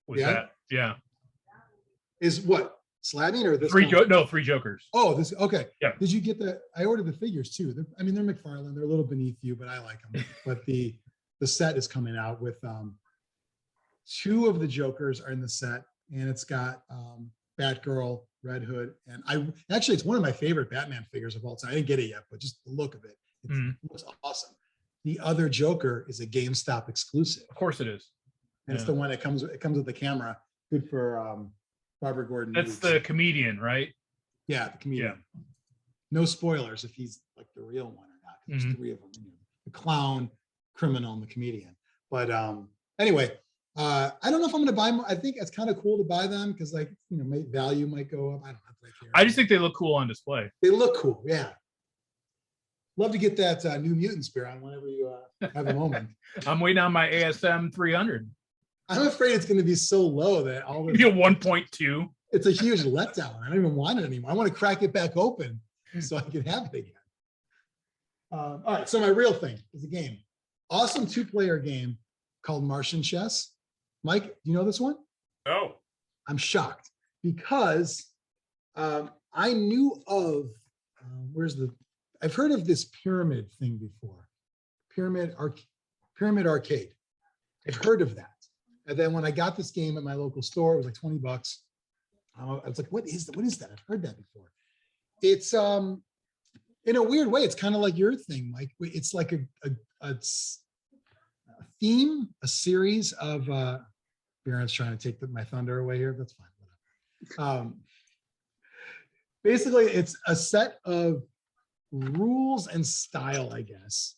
Was Yeah? that? Yeah. Is what slabbing or this? Three comic? Three Jokers. Oh, this okay. Yeah. Did you get the? I ordered the figures too. I mean, they're McFarlane. They're a little beneath you, but I like them. But the set is coming out with 2 of the Jokers are in the set, and it's got Batgirl, Red Hood, and it's one of my favorite Batman figures of all time. I didn't get it yet, but just the look of it, it looks awesome. The other Joker is a GameStop exclusive, Of course it is. and it's the one that comes with the camera. Good for Barbara Gordon. That's the comedian, right? Yeah, the comedian. No spoilers if he's like the real one or not. 'Cause There's 3 of them. The clown, criminal, and the comedian. But anyway, I don't know if I'm going to buy more. I think it's kind of cool to buy them because, like, value might go up. I don't know if I care. I just think they look cool on display. They look cool. Yeah. Love to get that New Mutants beer on whenever you have a moment. I'm waiting on my ASM 300. I'm afraid it's going to be so low that all Maybe a this, 1.2. it's a huge letdown. I don't even want it anymore. I want to crack it back open so I can have it again. All right, so my real thing is a game. Awesome 2-player game called Martian Chess. Mike, do you know this one? Oh, I'm shocked because I knew of, I've heard of this pyramid thing before. Pyramid Arcade. I've heard of that. And then when I got this game at my local store, it was like $20. I was like, what is that? I've heard that before. It's in a weird way, it's kind of like your thing, Mike. It's like a theme, a series of Biran's trying to take my thunder away here. That's fine. Whatever. Basically, it's a set of rules and style, I guess.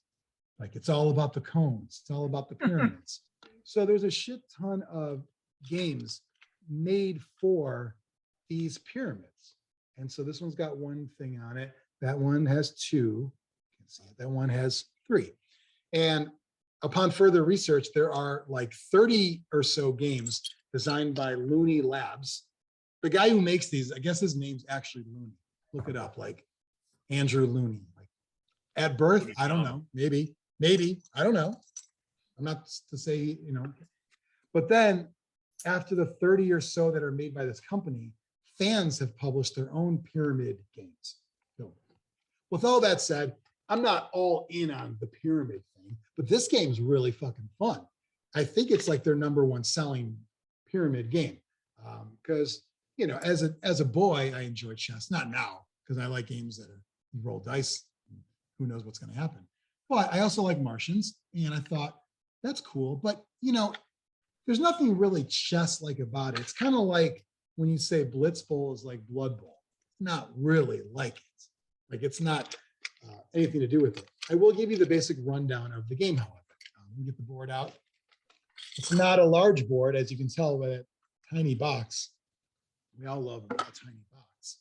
Like it's all about the cones. It's all about the pyramids. So there's a shit ton of games made for these pyramids. And so this one's got one thing on it. That one has 2. You can see it. That one has 3. And upon further research, there are like 30 or so games designed by Looney Labs. The guy who makes these, I guess his name's actually Looney. Look it up, like Andrew Looney. Like at birth, I don't know, maybe, I don't know. I'm not to say, you know, but then after the 30 or so that are made by this company, fans have published their own pyramid games. So, with all that said, I'm not all in on the pyramid thing, but this game's really fucking fun. I think it's like their #1 selling pyramid game. Because, you know, as a boy, I enjoy chess. Not now, because I like games that you roll dice. Who knows what's going to happen. But I also like Martians, and I thought, that's cool. But, you know, there's nothing really chess-like about it. It's kind of like when you say Blitz Bowl is like Blood Bowl. Not really like it. Like it's not anything to do with it. I will give you the basic rundown of the game, however. Let me get the board out. It's not a large board, as you can tell by that tiny box. We all love a tiny box.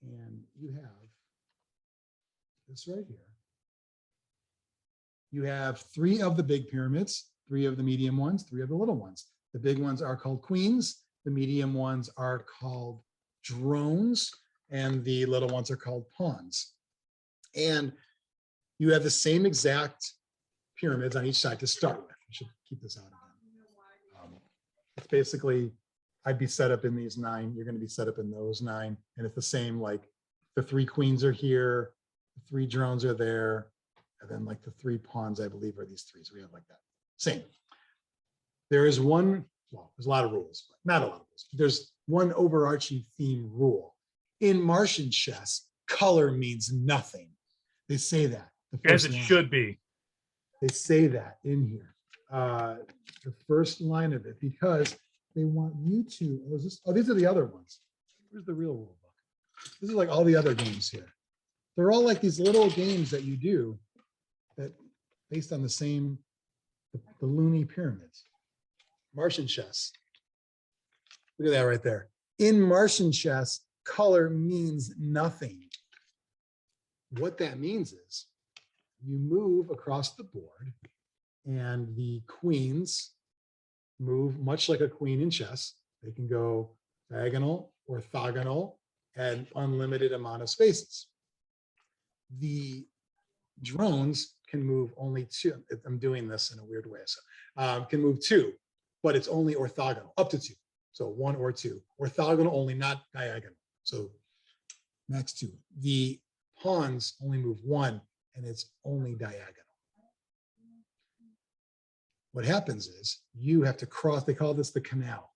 And you have this right here. You have 3 of the big pyramids, 3 of the medium ones, 3 of the little ones. The big ones are called queens. The medium ones are called drones, and the little ones are called pawns. And you have the same exact pyramids on each side to start with. I should keep this out again. It's basically, I'd be set up in these 9. You're going to be set up in those 9. And it's the same, like the 3 queens are here, the 3 drones are there, and then like the 3 pawns, I believe, are these 3. So we have like that. Same. There is one, well, there's a lot of rules, but not a lot of rules. There's one overarching theme rule. In Martian chess, color means nothing. They say that. As it should be. They say that in here. The first line of it, because they want you to, these are the other ones. Where's the real rule book? This is like all the other games here. They're all like these little games that you do that based on the same, the Looney pyramids. Martian chess. Look at that right there. In Martian chess, color means nothing. What that means is you move across the board and the queens move much like a queen in chess. They can go diagonal, orthogonal, and unlimited amount of spaces. The drones can move only 2. I'm doing this in a weird way. So can move 2, but it's only orthogonal, up to 2. So 1 or 2. Orthogonal only, not diagonal. So max 2. The pawns only move 1, and it's only diagonal. What happens is you have to cross, they call this the canal.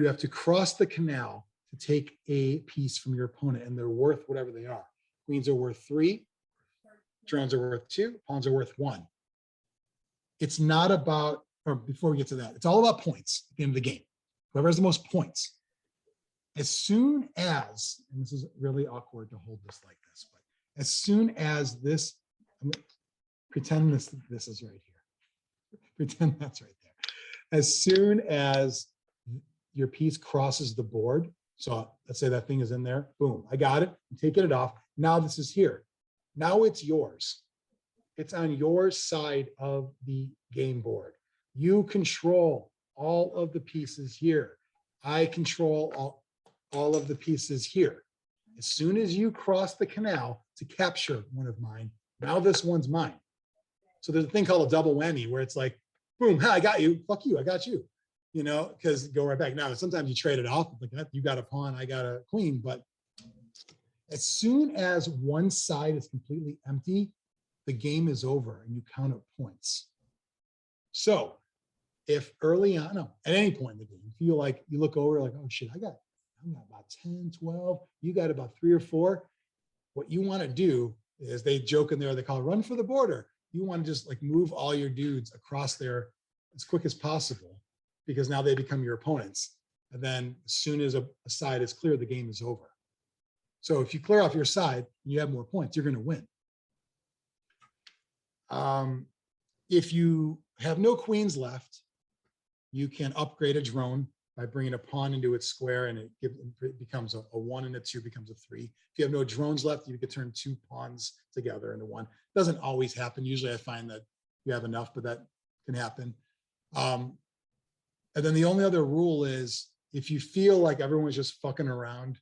You have to cross the canal to take a piece from your opponent, and they're worth whatever they are. Queens are worth 3, drones are worth 2, pawns are worth 1. It's not about, or before we get to that, it's all about points at the end of the game. Whoever has the most points. As soon as, and this is really awkward to hold this like this, but as soon as this, pretend this is right here. Pretend that's right there. As soon as your piece crosses the board, so let's say that thing is in there, boom, I got it, I'm taking it off. Now this is here. Now it's yours. It's on your side of the game board. You control all of the pieces here. I control all of the pieces here. As soon as you cross the canal to capture one of mine, Now this one's mine. So there's a thing called a double whammy where it's like, boom, I got you. Fuck you, I got you. You know, because go right back. Now, sometimes you trade it off. Like you got a pawn, I got a queen. But as soon as one side is completely empty, the game is over and you count up points. So if early on, no, at any point in the game, you feel like you look over like, oh shit, I'm got about 10, 12, you got about 3 or 4. What you want to do is, they joke in there, they call it run for the border. You want to just like move all your dudes across there as quick as possible, because now they become your opponents. And then as soon as a side is clear, the game is over. So if you clear off your side and you have more points, you're going to win. If you have no queens left, you can upgrade a drone by bringing a pawn into its square, and it becomes a 1 and a 2 becomes a 3. If you have no drones left, you could turn 2 pawns together into 1. Doesn't always happen. Usually I find that you have enough, but that can happen. And then the only other rule is, if you feel like everyone's just fucking around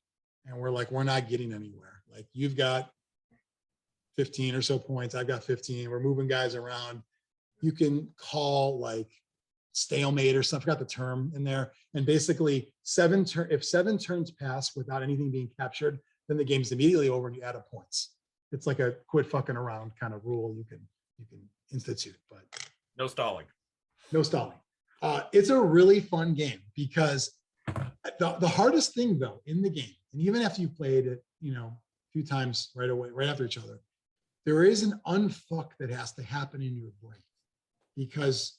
and we're not getting anywhere, like you've got 15 or so points, I've got 15, we're moving guys around, you can call like stalemate or something, I forgot the term in there. And basically if 7 turns pass without anything being captured, then the game's immediately over and you add up points. It's like a quit fucking around kind of rule you can institute, but no stalling. No stalling. It's a really fun game, because the hardest thing though in the game, and even after you've played it, a few times right away, right after each other, there is an unfuck that has to happen in your brain, because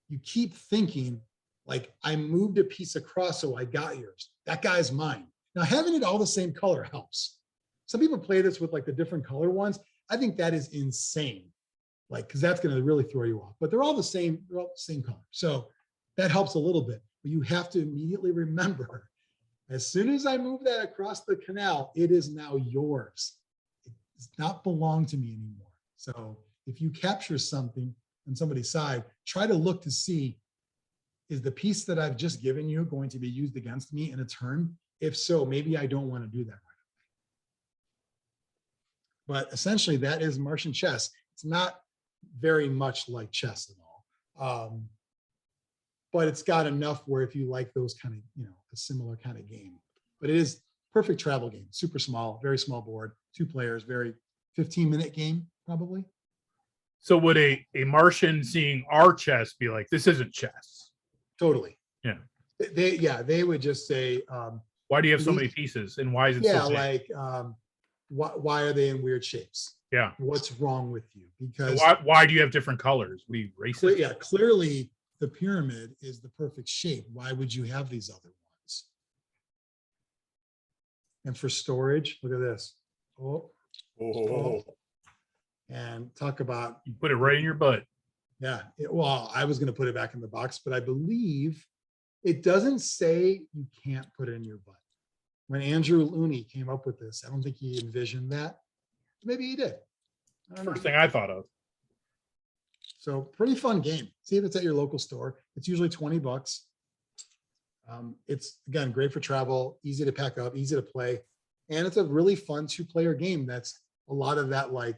you keep thinking like, I moved a piece across, so I got yours. That guy's mine. Now, having it all the same color helps. Some people play this with like the different color ones. I think that is insane. Like, because that's going to really throw you off. But they're all the same color. So that helps a little bit. But you have to immediately remember, as soon as I move that across the canal, it is now yours. It does not belong to me anymore. So if you capture something on somebody's side, try to look to see, is the piece that I've just given you going to be used against me in a turn? If so, maybe I don't want to do that right away. But essentially, that is Martian chess. It's not very much like chess at all. But it's got enough where if you like those kind of, a similar kind of game. But it is perfect travel game, super small, very small board, 2 players, very 15-minute game, probably. So would a Martian seeing our chess be like, this isn't chess? Totally. Yeah. They would just say, why do you have so many pieces, and why is it so big? like, why are they in weird shapes? Yeah. What's wrong with you? Because why do you have different colors? We racist? Yeah, clearly the pyramid is the perfect shape. Why would you have these other ones? And for storage, look at this. Oh. And talk about, You put it right in your butt. yeah. Well, I was going to put it back in the box, but I believe it doesn't say you can't put it in your butt. When Andrew Looney came up with this, I don't think he envisioned that. Maybe he did. I don't know. First thing I thought of. So pretty fun game. See if it's at your local store. It's usually $20. It's, again, great for travel, easy to pack up, easy to play. And it's a really fun 2-player game. That's a lot of that, like,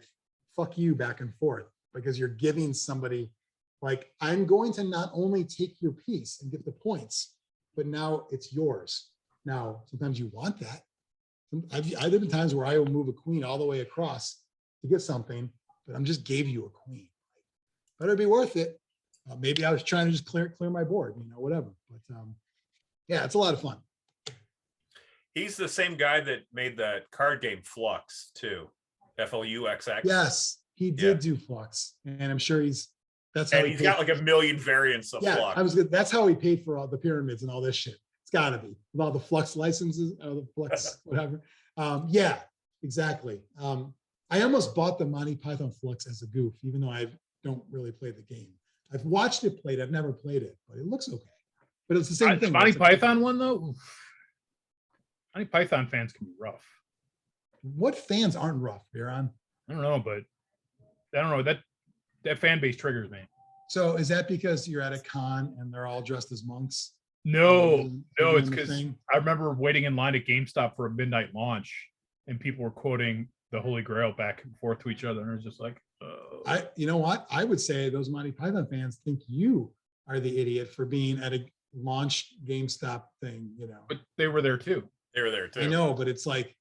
fuck you back and forth, because you're giving somebody, like, I'm going to not only take your piece and get the points, but now it's yours. Now, sometimes you want that. I've been times where I will move a queen all the way across to get something, but I'm just gave you a queen. Better be worth it. Maybe I was trying to just clear my board, whatever. But yeah, it's a lot of fun. He's the same guy that made that card game Flux too. F-L-U-X-X. Yes, he did do Flux, and I'm sure that's how he's got like a million variants of Flux. That's how he paid for all the pyramids and all this shit. It's got to be with all the Flux licenses or the Flux whatever. Yeah, exactly. I almost bought the Monty Python Flux as a goof, even though I don't really play the game. I've watched it played. I've never played it, but it looks okay. But it's the same thing. The Monty Python one though. Monty Python fans can be rough. What fans aren't rough, Biran? I don't know, but I don't know, that fan base triggers me. So is that because you're at a con and they're all dressed as monks? No, it's because I remember waiting in line at GameStop for a midnight launch, and people were quoting the Holy Grail back and forth to each other, and it's just like, you know what? I would say those Monty Python fans think you are the idiot for being at a launch GameStop thing, you know. but they were there too. They were there too. I know, but it's like,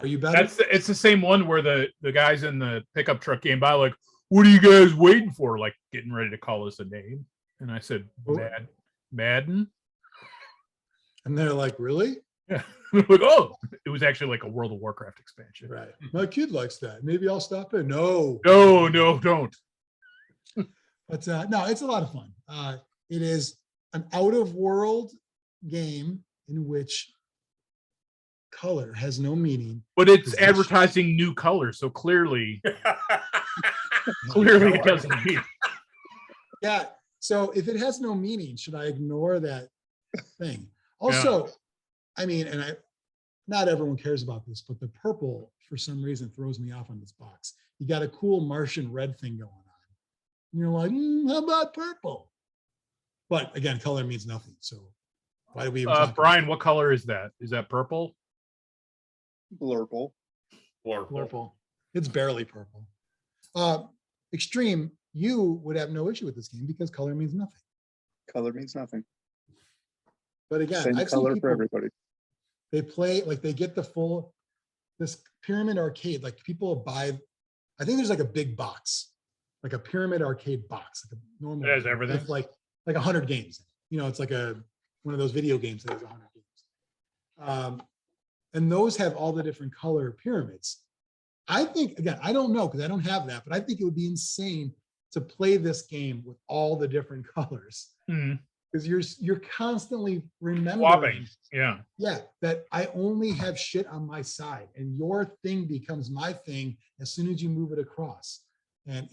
are you better? It's the same one where the guys in the pickup truck came by like, what are you guys waiting for? Like getting ready to call us a name. And I said, Madden. And they're like, really? Yeah. Like, oh, it was actually like a World of Warcraft expansion. Right. My kid likes that. Maybe I'll stop in. No, don't. But no, it's a lot of fun. It is an out-of-world game in which color has no meaning. But it's advertising new colors, so clearly it doesn't mean. Yeah. So if it has no meaning, should I ignore that thing? Also, I mean, not everyone cares about this, but the purple for some reason throws me off on this box. You got a cool Martian red thing going on. And you're like, how about purple? But again, color means nothing. So why do we even talk Brian, what color is that? Is that purple? Blurple. Blurple. It's barely purple. Xtreme, you would have no issue with this game because color means nothing. Color means nothing. But again, Same I've seen color for people, everybody. they play, like they get the full, this pyramid arcade, like people buy, I think there's like a big box, like a pyramid arcade box, like a normal. It has everything. With like 100 games. You know, it's like one of those video games that has 100 games. And those have all the different color pyramids. I think, again, I don't know because I don't have that, but I think it would be insane to play this game with all the different colors. Because you're constantly remembering, yeah, that I only have shit on my side, and your thing becomes my thing as soon as you move it across. And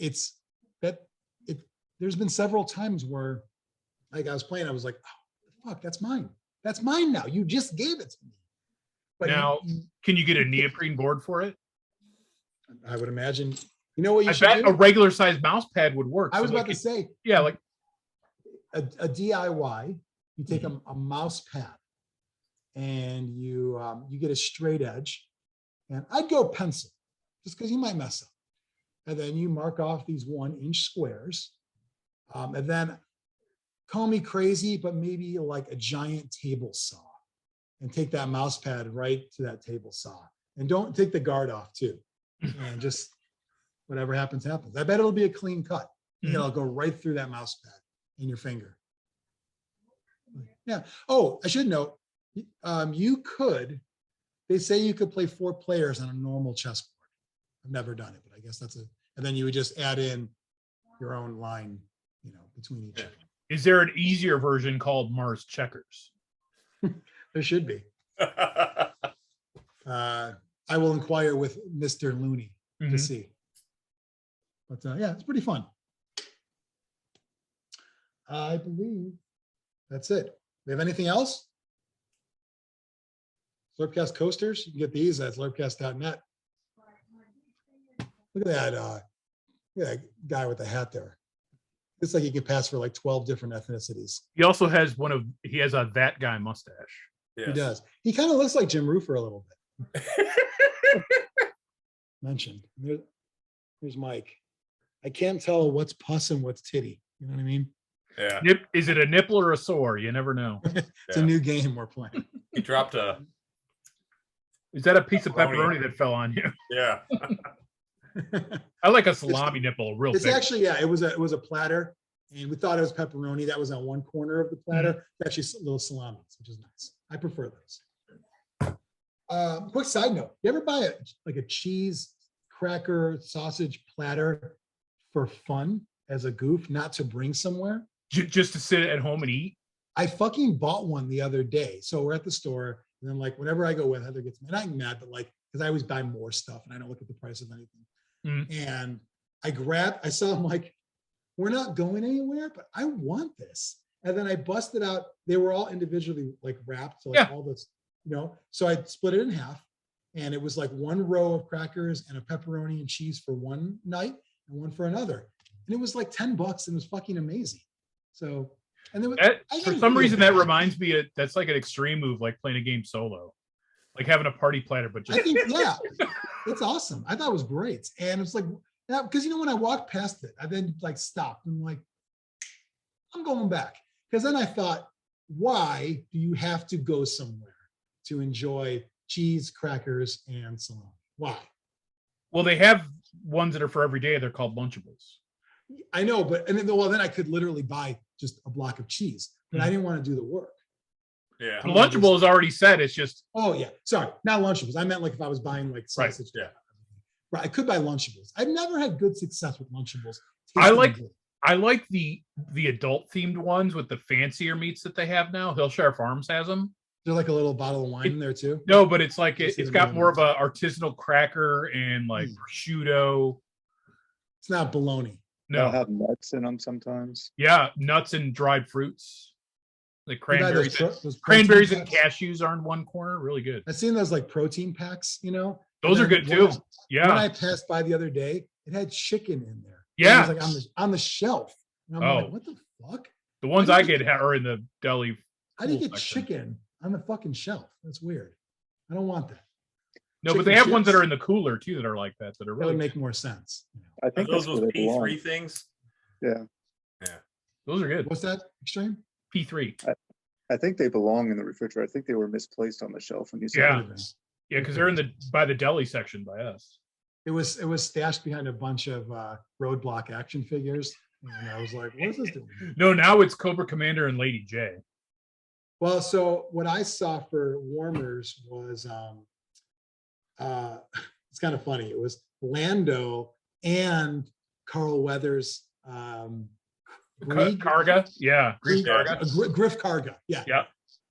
there's been several times where, like, I was playing, I was like, oh, fuck, that's mine. That's mine now. You just gave it to me. But now, can you get a neoprene board for it? I would imagine. You know what you I should bet do? a regular size mouse pad would work. I was So, about like, to say, yeah, like a DIY, you take a mouse pad and you get a straight edge, and I'd go pencil just because you might mess up. And then you mark off these 1-inch squares. And then call me crazy, but maybe like a giant table saw, and take that mouse pad right to that table saw. And don't take the guard off too. And just whatever happens, happens. I bet it'll be a clean cut. It'll go right through that mouse pad in your finger. Yeah. Oh, I should note, they say you could play 4 players on a normal chessboard. I've never done it, but I guess and then you would just add in your own line, between each. Is there an easier version called Mars Checkers? There should be. I will inquire with Mr. Looney to see. But yeah, it's pretty fun. I believe that's it. We have anything else? Zlurpcast coasters, you can get these at zlurpcast.net. Look at that guy with the hat there. It's like he can pass for like 12 different ethnicities. He also has a that guy mustache. Yes. He does. He kind of looks like Jim Roofer a little bit. Mentioned. Here's Mike. I can't tell what's pus and what's titty. You know what I mean? Yeah. Is it a nipple or a sore? You never know. It's a new game we're playing. He dropped a. Is that a piece of pepperoni that fell on you? Yeah. I like a salami nipple, real It's big. actually, it was a platter, and we thought it was pepperoni. That was on one corner of the platter. It's actually little salamis, which is nice. I prefer those. Quick side note: you ever buy a cheese cracker sausage platter for fun as a goof, not to bring somewhere? Just to sit at home and eat? I fucking bought one the other day. So we're at the store, and then like whenever I go with Heather gets me, and I'm mad, but like because I always buy more stuff and I don't look at the price of anything. And I saw them like, we're not going anywhere, but I want this. And then I busted out, they were all individually like wrapped. So like all this, so I split it in half, and it was like one row of crackers and a pepperoni and cheese for one night and one for another. And it was like $10 and it was fucking amazing. So, and then for some reason that reminds me that's like an extreme move, like playing a game solo, like having a party platter, but just I think, It's awesome. I thought it was great. And it's like, because when I walked past it, I then like stopped and like, I'm going back. Because then I thought, why do you have to go somewhere to enjoy cheese, crackers, and salami? Why? Well, they have ones that are for every day. They're called Lunchables. I know, but then I could literally buy just a block of cheese, but I didn't want to do the work. Yeah. The Lunchable is already set. It's just. Oh yeah, sorry, not Lunchables. I meant like if I was buying like sausage. Yeah. Right, I could buy Lunchables. I've never had good success with Lunchables. I like the adult themed ones with the fancier meats that they have now. Hillshire Farms has them. There's like a little bottle of wine in there too. No, but it's like Just it's the got main more of ones. a artisanal cracker and like prosciutto. It's not bologna. They'll No, have nuts in them sometimes. yeah, nuts and dried fruits. Like You buy those cranberries. those Cranberries protein and packs. cashews are in one corner. Really good. I've seen those like protein packs, Those are good too. When Yeah. I passed by the other day, it had chicken in there. Yeah. It was like on the shelf. And I'm Oh. like, what the fuck? The ones I I didn't get are in the deli. How do you cool get section. chicken on the fucking shelf? That's weird. I don't want that. No, but Chicken they have ones that chips. are in the cooler too that are like that are That really would make more sense. I Are think those that's where they belong. P3 things? Yeah, those are good. What's that, Xtreme? P3. I think they belong in the refrigerator. I think they were misplaced on the shelf when you said Yeah. it. Yeah, because they're by the deli section by us. It was stashed behind a bunch of roadblock action figures. And I was like, what is this doing? No, now it's Cobra Commander and Lady J. Well, so what I saw for warmers was it's kind of funny. It was Lando and Carl Weathers Grieg? Karga. Yeah. Grease Grieg- Karga. Griff Karga. Yeah. Yeah.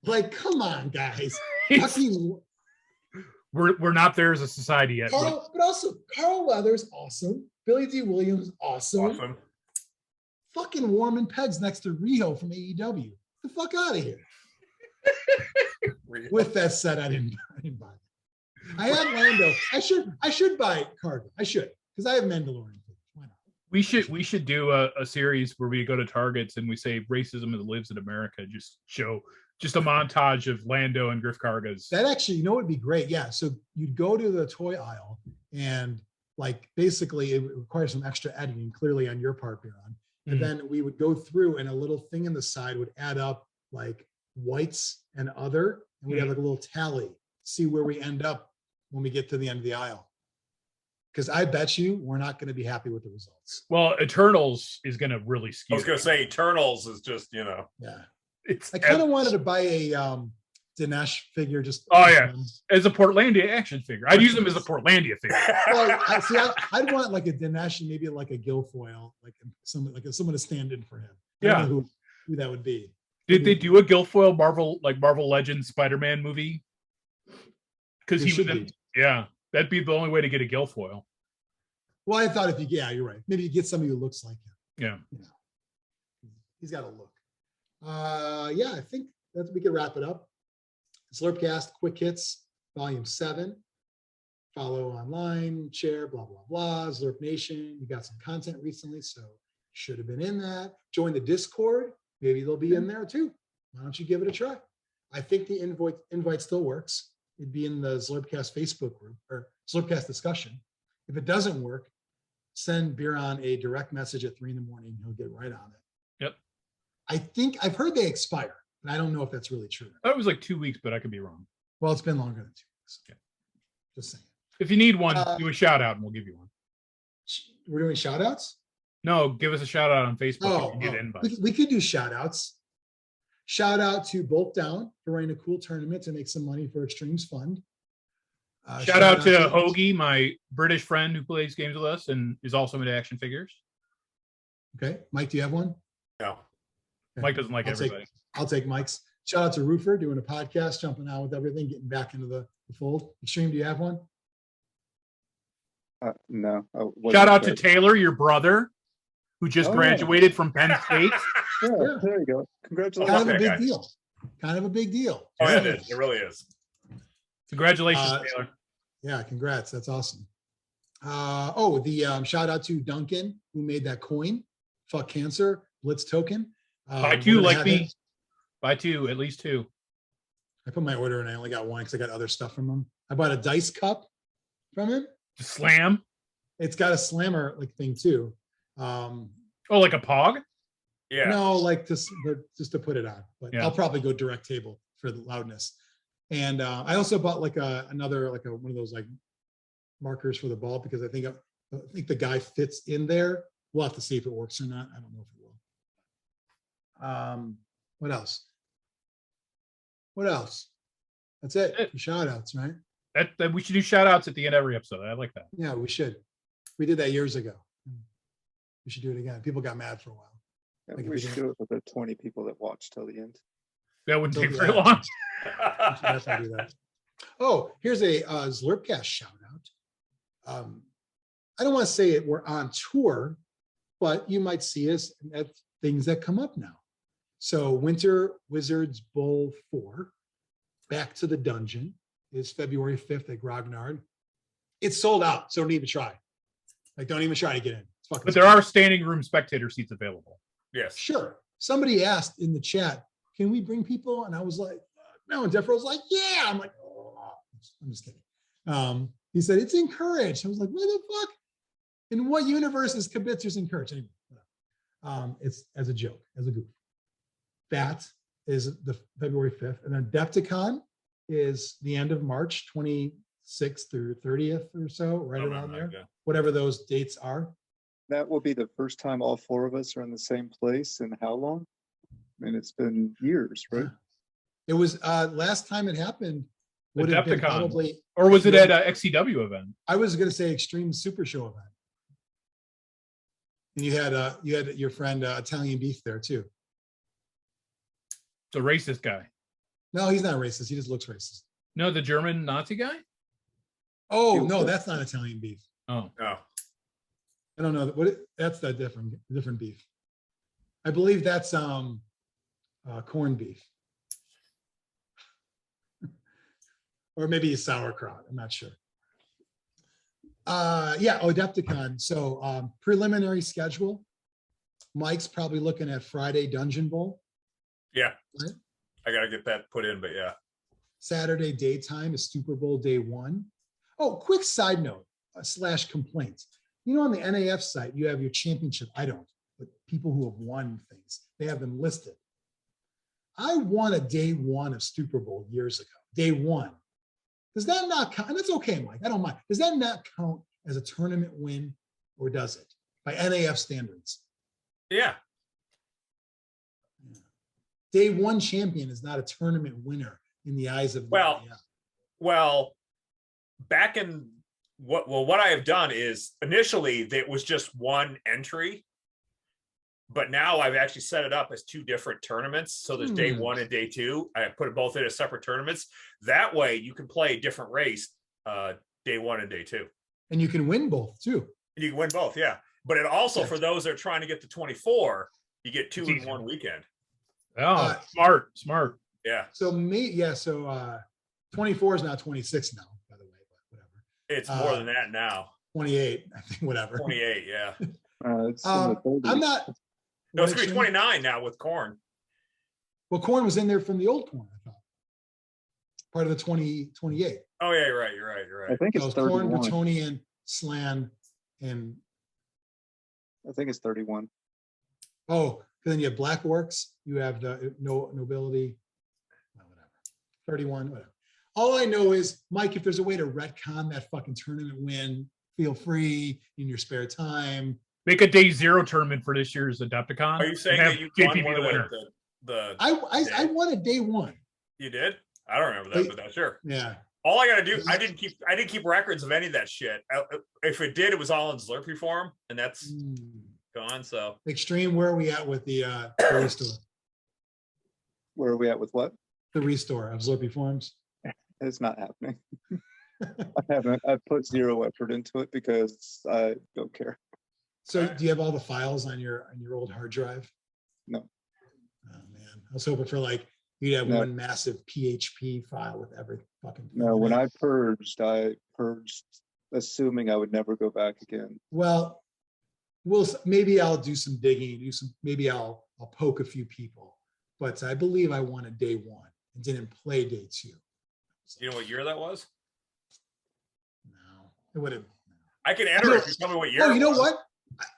Like, come on, guys. It's- Fucking we're not there as a society yet. Carl, but also Carl Weathers, awesome. Billy D. Williams, awesome. Awesome. Fucking Warman Pegs next to Riho from AEW. Get the fuck out of here. With that said, I didn't buy it. I had Lando. I should buy Cargo. I should, because I have Mandalorian. Why not? We should do a series where we go to Targets and we say racism that lives in America. Just show just a montage of Lando and Griff Kargas. That actually, would be great. Yeah. So you'd go to the toy aisle and like basically it requires some extra editing, clearly on your part, Biran. And then we would go through and a little thing in the side would add up like whites and other, and we'd have like a little tally, see where we end up when we get to the end of the aisle. Because I bet you we're not going to be happy with the results. Well, Eternals is going to really I skew. was going to say Eternals is just, Yeah. It's I kind of wanted to buy a Dinesh figure just. Oh, yeah. As a Portlandia action figure. I'd use them as a Portlandia figure. Well, I'd want like a Dinesh and maybe like a Guilfoyle, like someone to stand in for him. I don't know who that would be. Did they do a Guilfoyle Marvel Legends Spider-Man movie? Because They he should was, be. yeah, that'd be the only way to get a Guilfoyle. Well, I thought you're right. Maybe you get somebody who looks like him. Yeah. He's got a look. Yeah, I think we could wrap it up. Zlurpcast, KwikHitz, Volume 7. Follow online, share, blah, blah, blah. Zlurp Nation. You got some content recently, so should have been in that. Join the Discord. Maybe they'll be in there too. Why don't you give it a try? I think the invite still works. It'd be in the Zlurpcast Facebook group or Zlurpcast discussion. If it doesn't work, send Biran a direct message at 3 a.m. He'll get right on it. Yep. I think I've heard they expire, but I don't know if that's really true. That was like 2 weeks, but I could be wrong. Well, it's been longer than 2 weeks. Okay. Just saying. If you need one, do a shout out and we'll give you one. We're doing shout outs? No, give us a shout out on Facebook. If you get invites. We could do shout outs. Shout out to Bolt Down for running a cool tournament to make some money for Xtreme's Fund. Shout out to Hoagie, my British friend who plays games with us and is also into action figures. Okay. Mike, do you have one? No. Okay. Mike doesn't like I'll everybody. I'll take Mike's. Shout out to Roofer doing a podcast, jumping out with everything, getting back into the fold. Xtreme, do you have one? No. Shout out to Taylor, your brother, who just graduated from Penn State. Yeah, Yeah. there you go. Congratulations. Kind of a that big guy. deal. Kind of a big deal. Oh, it is. It really is. Congratulations, Taylor. Yeah, congrats. That's awesome. The shout out to Duncan who made that coin. Fuck cancer, Blitz token. Buy We're two gonna like have me. it. Buy two, at least two. I put my order and I only got one because I got other stuff from him. I bought a dice cup from him. Slam. It's got a slammer like thing too. Oh, like a pog? Yeah. No, like just to put it on, but Yeah. I'll probably go direct table for the loudness. And I also bought like another one of those like markers for the ball because I think the guy fits in there. We'll have to see if it works or not. I don't know if it will. What else? What else? That's it. Shout outs, right? That we should do shout outs at the end of every episode. I like that. Yeah, we should. We did that years ago. We should do it again. People got mad for a while. Yeah, Like, we should do it with the 20 people that watch till the end. That wouldn't take Yeah. very long. We should definitely do that. Oh, here's a Zlurpcast shout out. I don't want to say we're on tour, but you might see us at things that come up now. So Winter Wizards Bowl 4, Back to the Dungeon, is February 5th at Grognard. It's sold out, so don't even try. Like, don't even try to get in. It's fucking But there are standing room spectator seats available. Yes. Sure. Somebody asked in the chat, can we bring people? And I was like, no. And Jeff was like, yeah. I'm like, oh, I'm just kidding. He said, it's encouraged. I was like, what the fuck? In what universe is Kibitzers encouraged? Anyway, it's as a joke, as a goof. That is the February 5th. And then Adepticon is the end of March 26th through 30th or so, right around there, whatever those dates are. That will be the first time all four of us are in the same place in how long? I mean, it's been years, right? It was last time it happened would have been Adepticon. probably, Or was it at a XCW event? I was going to say Extreme Super Show event. And you had your friend Italian Beef there too. The racist guy. No, he's not racist. He just looks racist. No, the German Nazi guy? Oh no, that's not Italian Beef. Oh. No. I don't know that's that different beef. I believe that's corned beef. Or maybe sauerkraut. I'm not sure. Yeah, Adepticon. So preliminary schedule. Mike's probably looking at Friday Dungeon Bowl. Yeah. Right? I gotta get that put in, but yeah. Saturday daytime is Super Bowl day 1. Oh, quick side note / complaint. You know, on the NAF site, you have your championship. I don't, but people who have won things, they have them listed. I won a day 1 of Super Bowl years ago. Day 1. Does that not count? And that's okay, Mike. I don't mind. Does that not count as a tournament win, or does it by NAF standards? Yeah. Day 1 champion is not a tournament winner in the eyes of the NAF. Well, back in what I have done is initially it was just one entry, but now I've actually set it up as 2 different tournaments. So there's day 1 and day 2. I put it both in as separate tournaments. That way you can play a different race day 1 and day 2. And you can win both too. You can win both, yeah. But it also, Yeah. for those that are trying to get to 24, you get 2 in one weekend. Oh, smart. Yeah. So 24 is now 26 now, by the way, but whatever. It's more than that now. 28, I think, whatever. 28, yeah. It's in the 30s. I'm not. No, it's what, gonna be 29 now with corn. Well, corn was in there from the old corn, I thought. Part of the 2028. Oh yeah, you're right. I think So it's it's corn, 31. Bretonian, Slan, and I think it's 31. oh, then you have Black Orcs, you have the nobility, well, whatever. 31, whatever. All I know is, Mike, if there's a way to retcon that fucking tournament win, feel free in your spare time. Make a day 0 tournament for this year's Adepticon. Are you saying and have that you JP won be one the of winner? the I won a day 1. You did? I don't remember that, but that's sure. Yeah. All I gotta do, I didn't keep records of any of that shit. If it did, it was all in Zlurpy form, and that's gone. So Xtreme, where are we at with the restore? Where are we at with what? The restore of Zlurpy forms? It's not happening. I've put 0 effort into it because I don't care. So do you have all the files on your old hard drive? No. Oh man, I was hoping for like you'd have No. one massive PHP file with every fucking. No, when I purged assuming I would never go back again. Well, maybe I'll do some digging. Maybe I'll poke a few people, but I believe I won a day 1 and didn't play day 2. you know what year that was? No, it would have. I can enter if you tell me what year. Oh, you know what?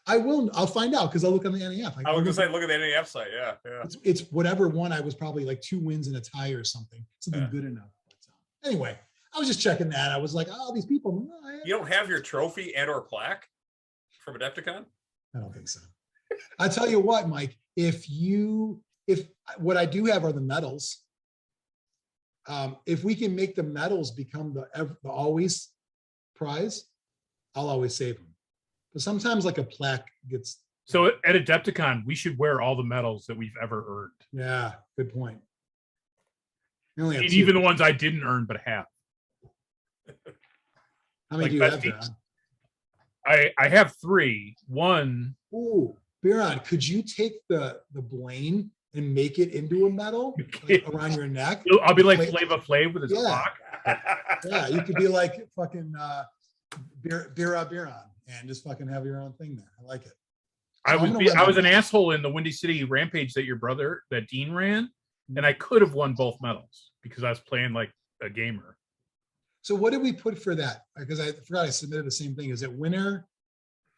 I will. I'll find out because I'll look on the NAF. I was gonna say, look at the NAF site. Yeah. It's whatever one I was probably like 2 wins and a tie or something good enough. But, anyway, I was just checking that. I was like, oh, these people. You don't have your trophy and or plaque from Adepticon? I don't think so. I tell you what, Mike. If what I do have are the medals. If we can make the medals become the always prize, I'll always save them. But sometimes like a plaque gets. So at Adepticon, we should wear all the medals that we've ever earned. Yeah, good point. You only have And 2. even the ones I didn't earn but have. How many like do you have, besties. Biran? I have 3. One. Ooh, Biran, could you take the Blaine and make it into a medal like, around your neck? I'll be like Flava Flav with his clock. Yeah, you could be like fucking Biran and just fucking have your own thing there. I like it. I was an asshole in the Windy City Rampage that Dean ran, and I could have won both medals because I was playing like a gamer. So what did we put for that? Because I forgot I submitted the same thing. Is it winner?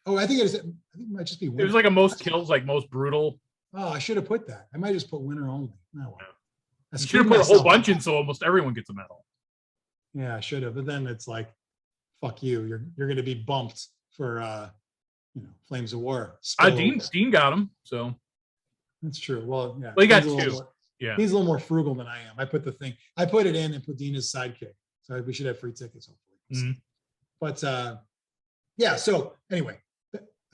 Oh, I think it might just be winner. It was like a most kills, like most brutal. Oh, I should have put that. I might just put winner only. No, You should have put a whole bunch in so almost everyone gets a medal. Yeah, I should have. But then it's like, fuck you. You're going to be bumped for Flames of War. Dean got him, so that's true. Well, yeah. Well, he got 2. Yeah, he's a little more frugal than I am. I put it in and put Dean as sidekick. So we should have free tickets, hopefully. Mhm. But yeah. So anyway,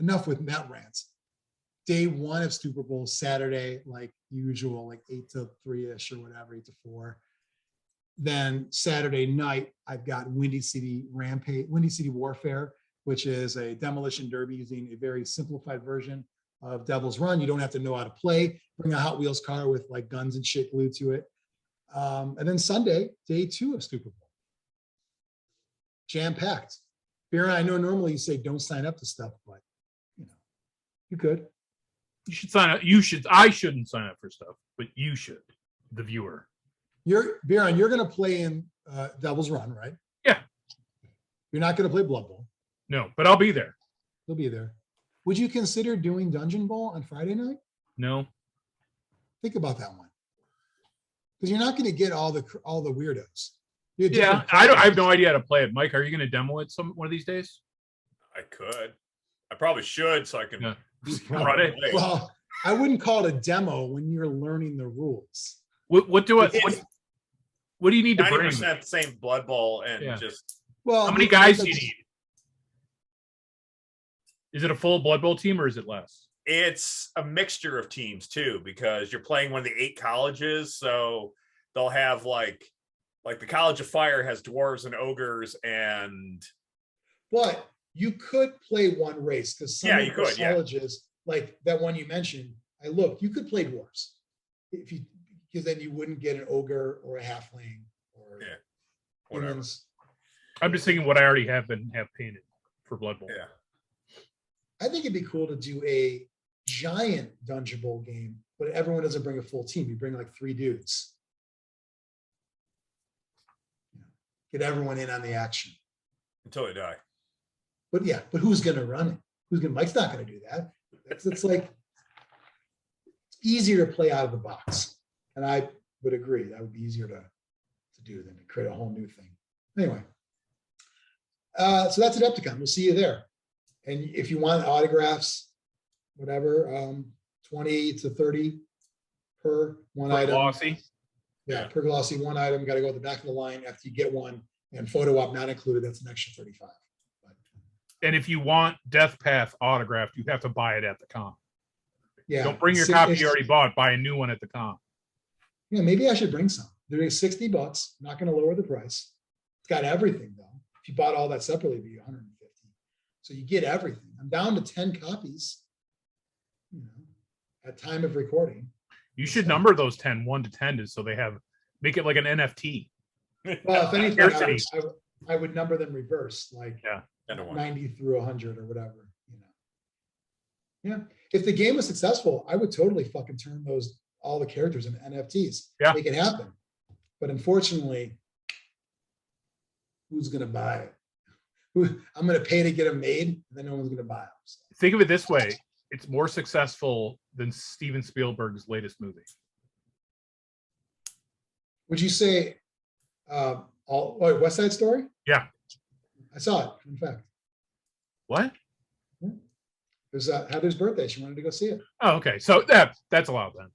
enough with Matt rants. Day 1 of Super Bowl, Saturday, like usual, like 8 to 3-ish or whatever, 8 to 4. Then Saturday night, I've got Windy City Warfare, which is a demolition derby using a very simplified version of Devil's Run. You don't have to know how to play. Bring a Hot Wheels car with like guns and shit glued to it. And then Sunday, day 2 of Super Bowl. Jam-packed. Biran, I know normally you say don't sign up to stuff, but you could. you should sign up. I shouldn't sign up for stuff, but you should, the viewer. Biran, you're going to play in Devil's Run, right? Yeah. You're not going to play Blood Bowl. No, but I'll be there. You'll be there. Would you consider doing Dungeon Bowl on Friday night? No. Think about that one. Because you're not going to get all the weirdos. Yeah, I have no idea how to play it. Mike, are you going to demo it one of these days? I could. I probably should, so I can run it. Well, I wouldn't call it a demo when you're learning the rules. What do you need to bring? 90% same Blood Bowl and just. Well, how many guys do you need? Is it a full Blood Bowl team or is it less? It's a mixture of teams too, because you're playing one of the 8 colleges, so they'll have like the College of Fire has dwarves and ogres and. But you could play one race because some of the colleges, like that one you mentioned, you could play dwarves because then you wouldn't get an ogre or a halfling or whatever. Humans. I'm just thinking what I already have painted for Blood Bowl. Yeah. I think it'd be cool to do a giant Dungeon Bowl game, but everyone doesn't bring a full team. You bring like 3 dudes. Get everyone in on the action. Until they die. But who's going to run it? Mike's not going to do that. It's like it's easier to play out of the box. And I would agree. That would be easier to do than to create a whole new thing. Anyway. So that's Adepticon. We'll see you there. And if you want autographs, whatever, 20 to 30 per one item. Glossy. Yeah, per glossy, one item. Got to go at the back of the line after you get one. And photo op not included. That's an extra 35. And if you want Death Path autographed, you have to buy it at the con. Yeah. Don't bring your copy you already bought. Buy a new one at the con. Yeah, maybe I should bring some. They're $60. Not going to lower the price. It's got everything though. If you bought all that separately, it'd be $150. So you get everything. I'm down to 10 copies. At time of recording. You should number those 10, 1 to 10, so they make it like an NFT. Well, if anything, I would number them reverse, like 90 through 100 or whatever. Yeah. If the game was successful, I would totally fucking turn all the characters into NFTs. Yeah. Make it happen. But unfortunately, who's gonna buy it? I'm going to pay to get them made, and then no one's going to buy them. So. Think of it this way: it's more successful than Steven Spielberg's latest movie. Would you say West Side Story? Yeah. I saw it, in fact. What? It was Heather's birthday. She wanted to go see it. Oh, okay. So that's allowed then.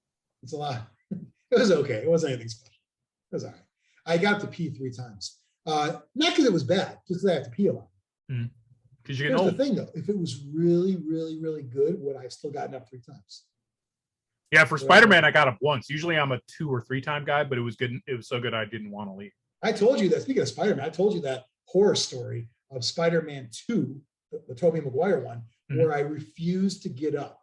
It's a lot. It was okay. It wasn't anything special. It was all right. I got to pee 3 times. Not because it was bad, just because I had to pee a lot. Because you're Here's getting the old. thing, though. If it was really, really, really good, would I have still gotten up 3 times? Yeah, for Spider-Man, I got up once. Usually I'm a 2 or 3 time guy, but it was good. It was so good I didn't want to leave. I told you that. Speaking of Spider-Man, I told you that horror story of Spider-Man 2, the Tobey Maguire one, where I refused to get up.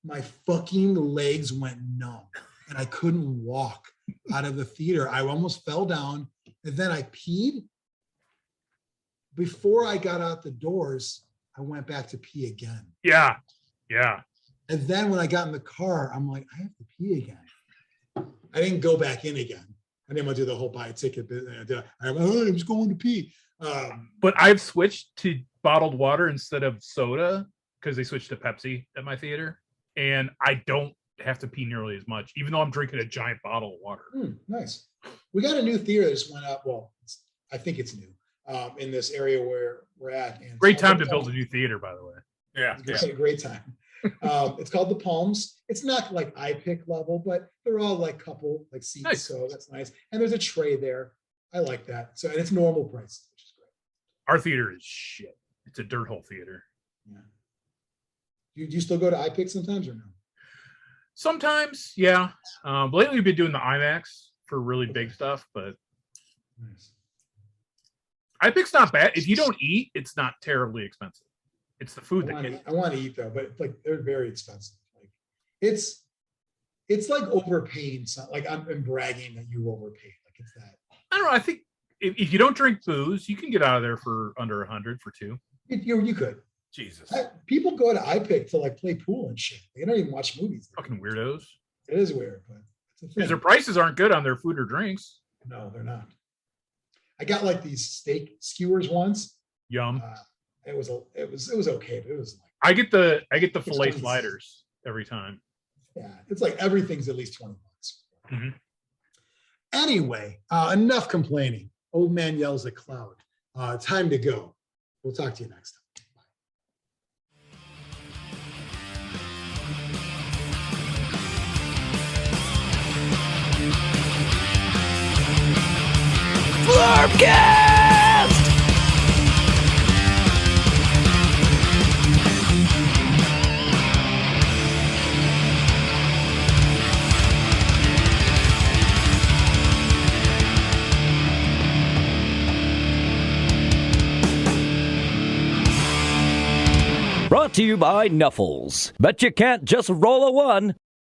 My fucking legs went numb and I couldn't walk out of the theater. I almost fell down and then I peed. Before I got out the doors, I went back to pee again. Yeah. And then when I got in the car, I'm like, I have to pee again. I didn't go back in again. I didn't want to do the whole buy a ticket. I'm just going to pee. But I've switched to bottled water instead of soda because they switched to Pepsi at my theater. And I don't have to pee nearly as much, even though I'm drinking a giant bottle of water. Nice. We got a new theater that just went up. Well, I think it's new in this area where we're at. And Great time to build a new theater, by the way. Yeah. It's a great time. It's called the Palms. It's not like iPick level, but they're all like couple like seats. Nice. So that's nice. And there's a tray there. I like that. So and it's normal price, which is great. Our theater is shit. It's a dirt hole theater. Yeah. Do you still go to iPick sometimes or no? Sometimes, yeah. But lately we've been doing the IMAX for really big stuff, but Nice. iPick's not bad. If you don't eat, it's not terribly expensive. It's the food that gets. I want to eat though, but like they're very expensive. Like it's like overpaying. Like I'm bragging that you overpaid. Like it's that. I don't know. I think if you don't drink booze, you can get out of there for under 100 for 2. You could. Jesus. People go to iPick to like play pool and shit. They don't even watch movies. Fucking weirdos. It is weird, but it's a thing. Because their prices aren't good on their food or drinks. No, they're not. I got like these steak skewers once. Yum. It was okay, but it was like I get the filet $20. sliders every time. yeah, it's like everything's at least $20. Mhm. Anyway, enough complaining. Old man yells at cloud. Time to go. We'll talk to you next time. Zlurpcast! Brought to you by Nuffles. Bet you can't just roll a 1.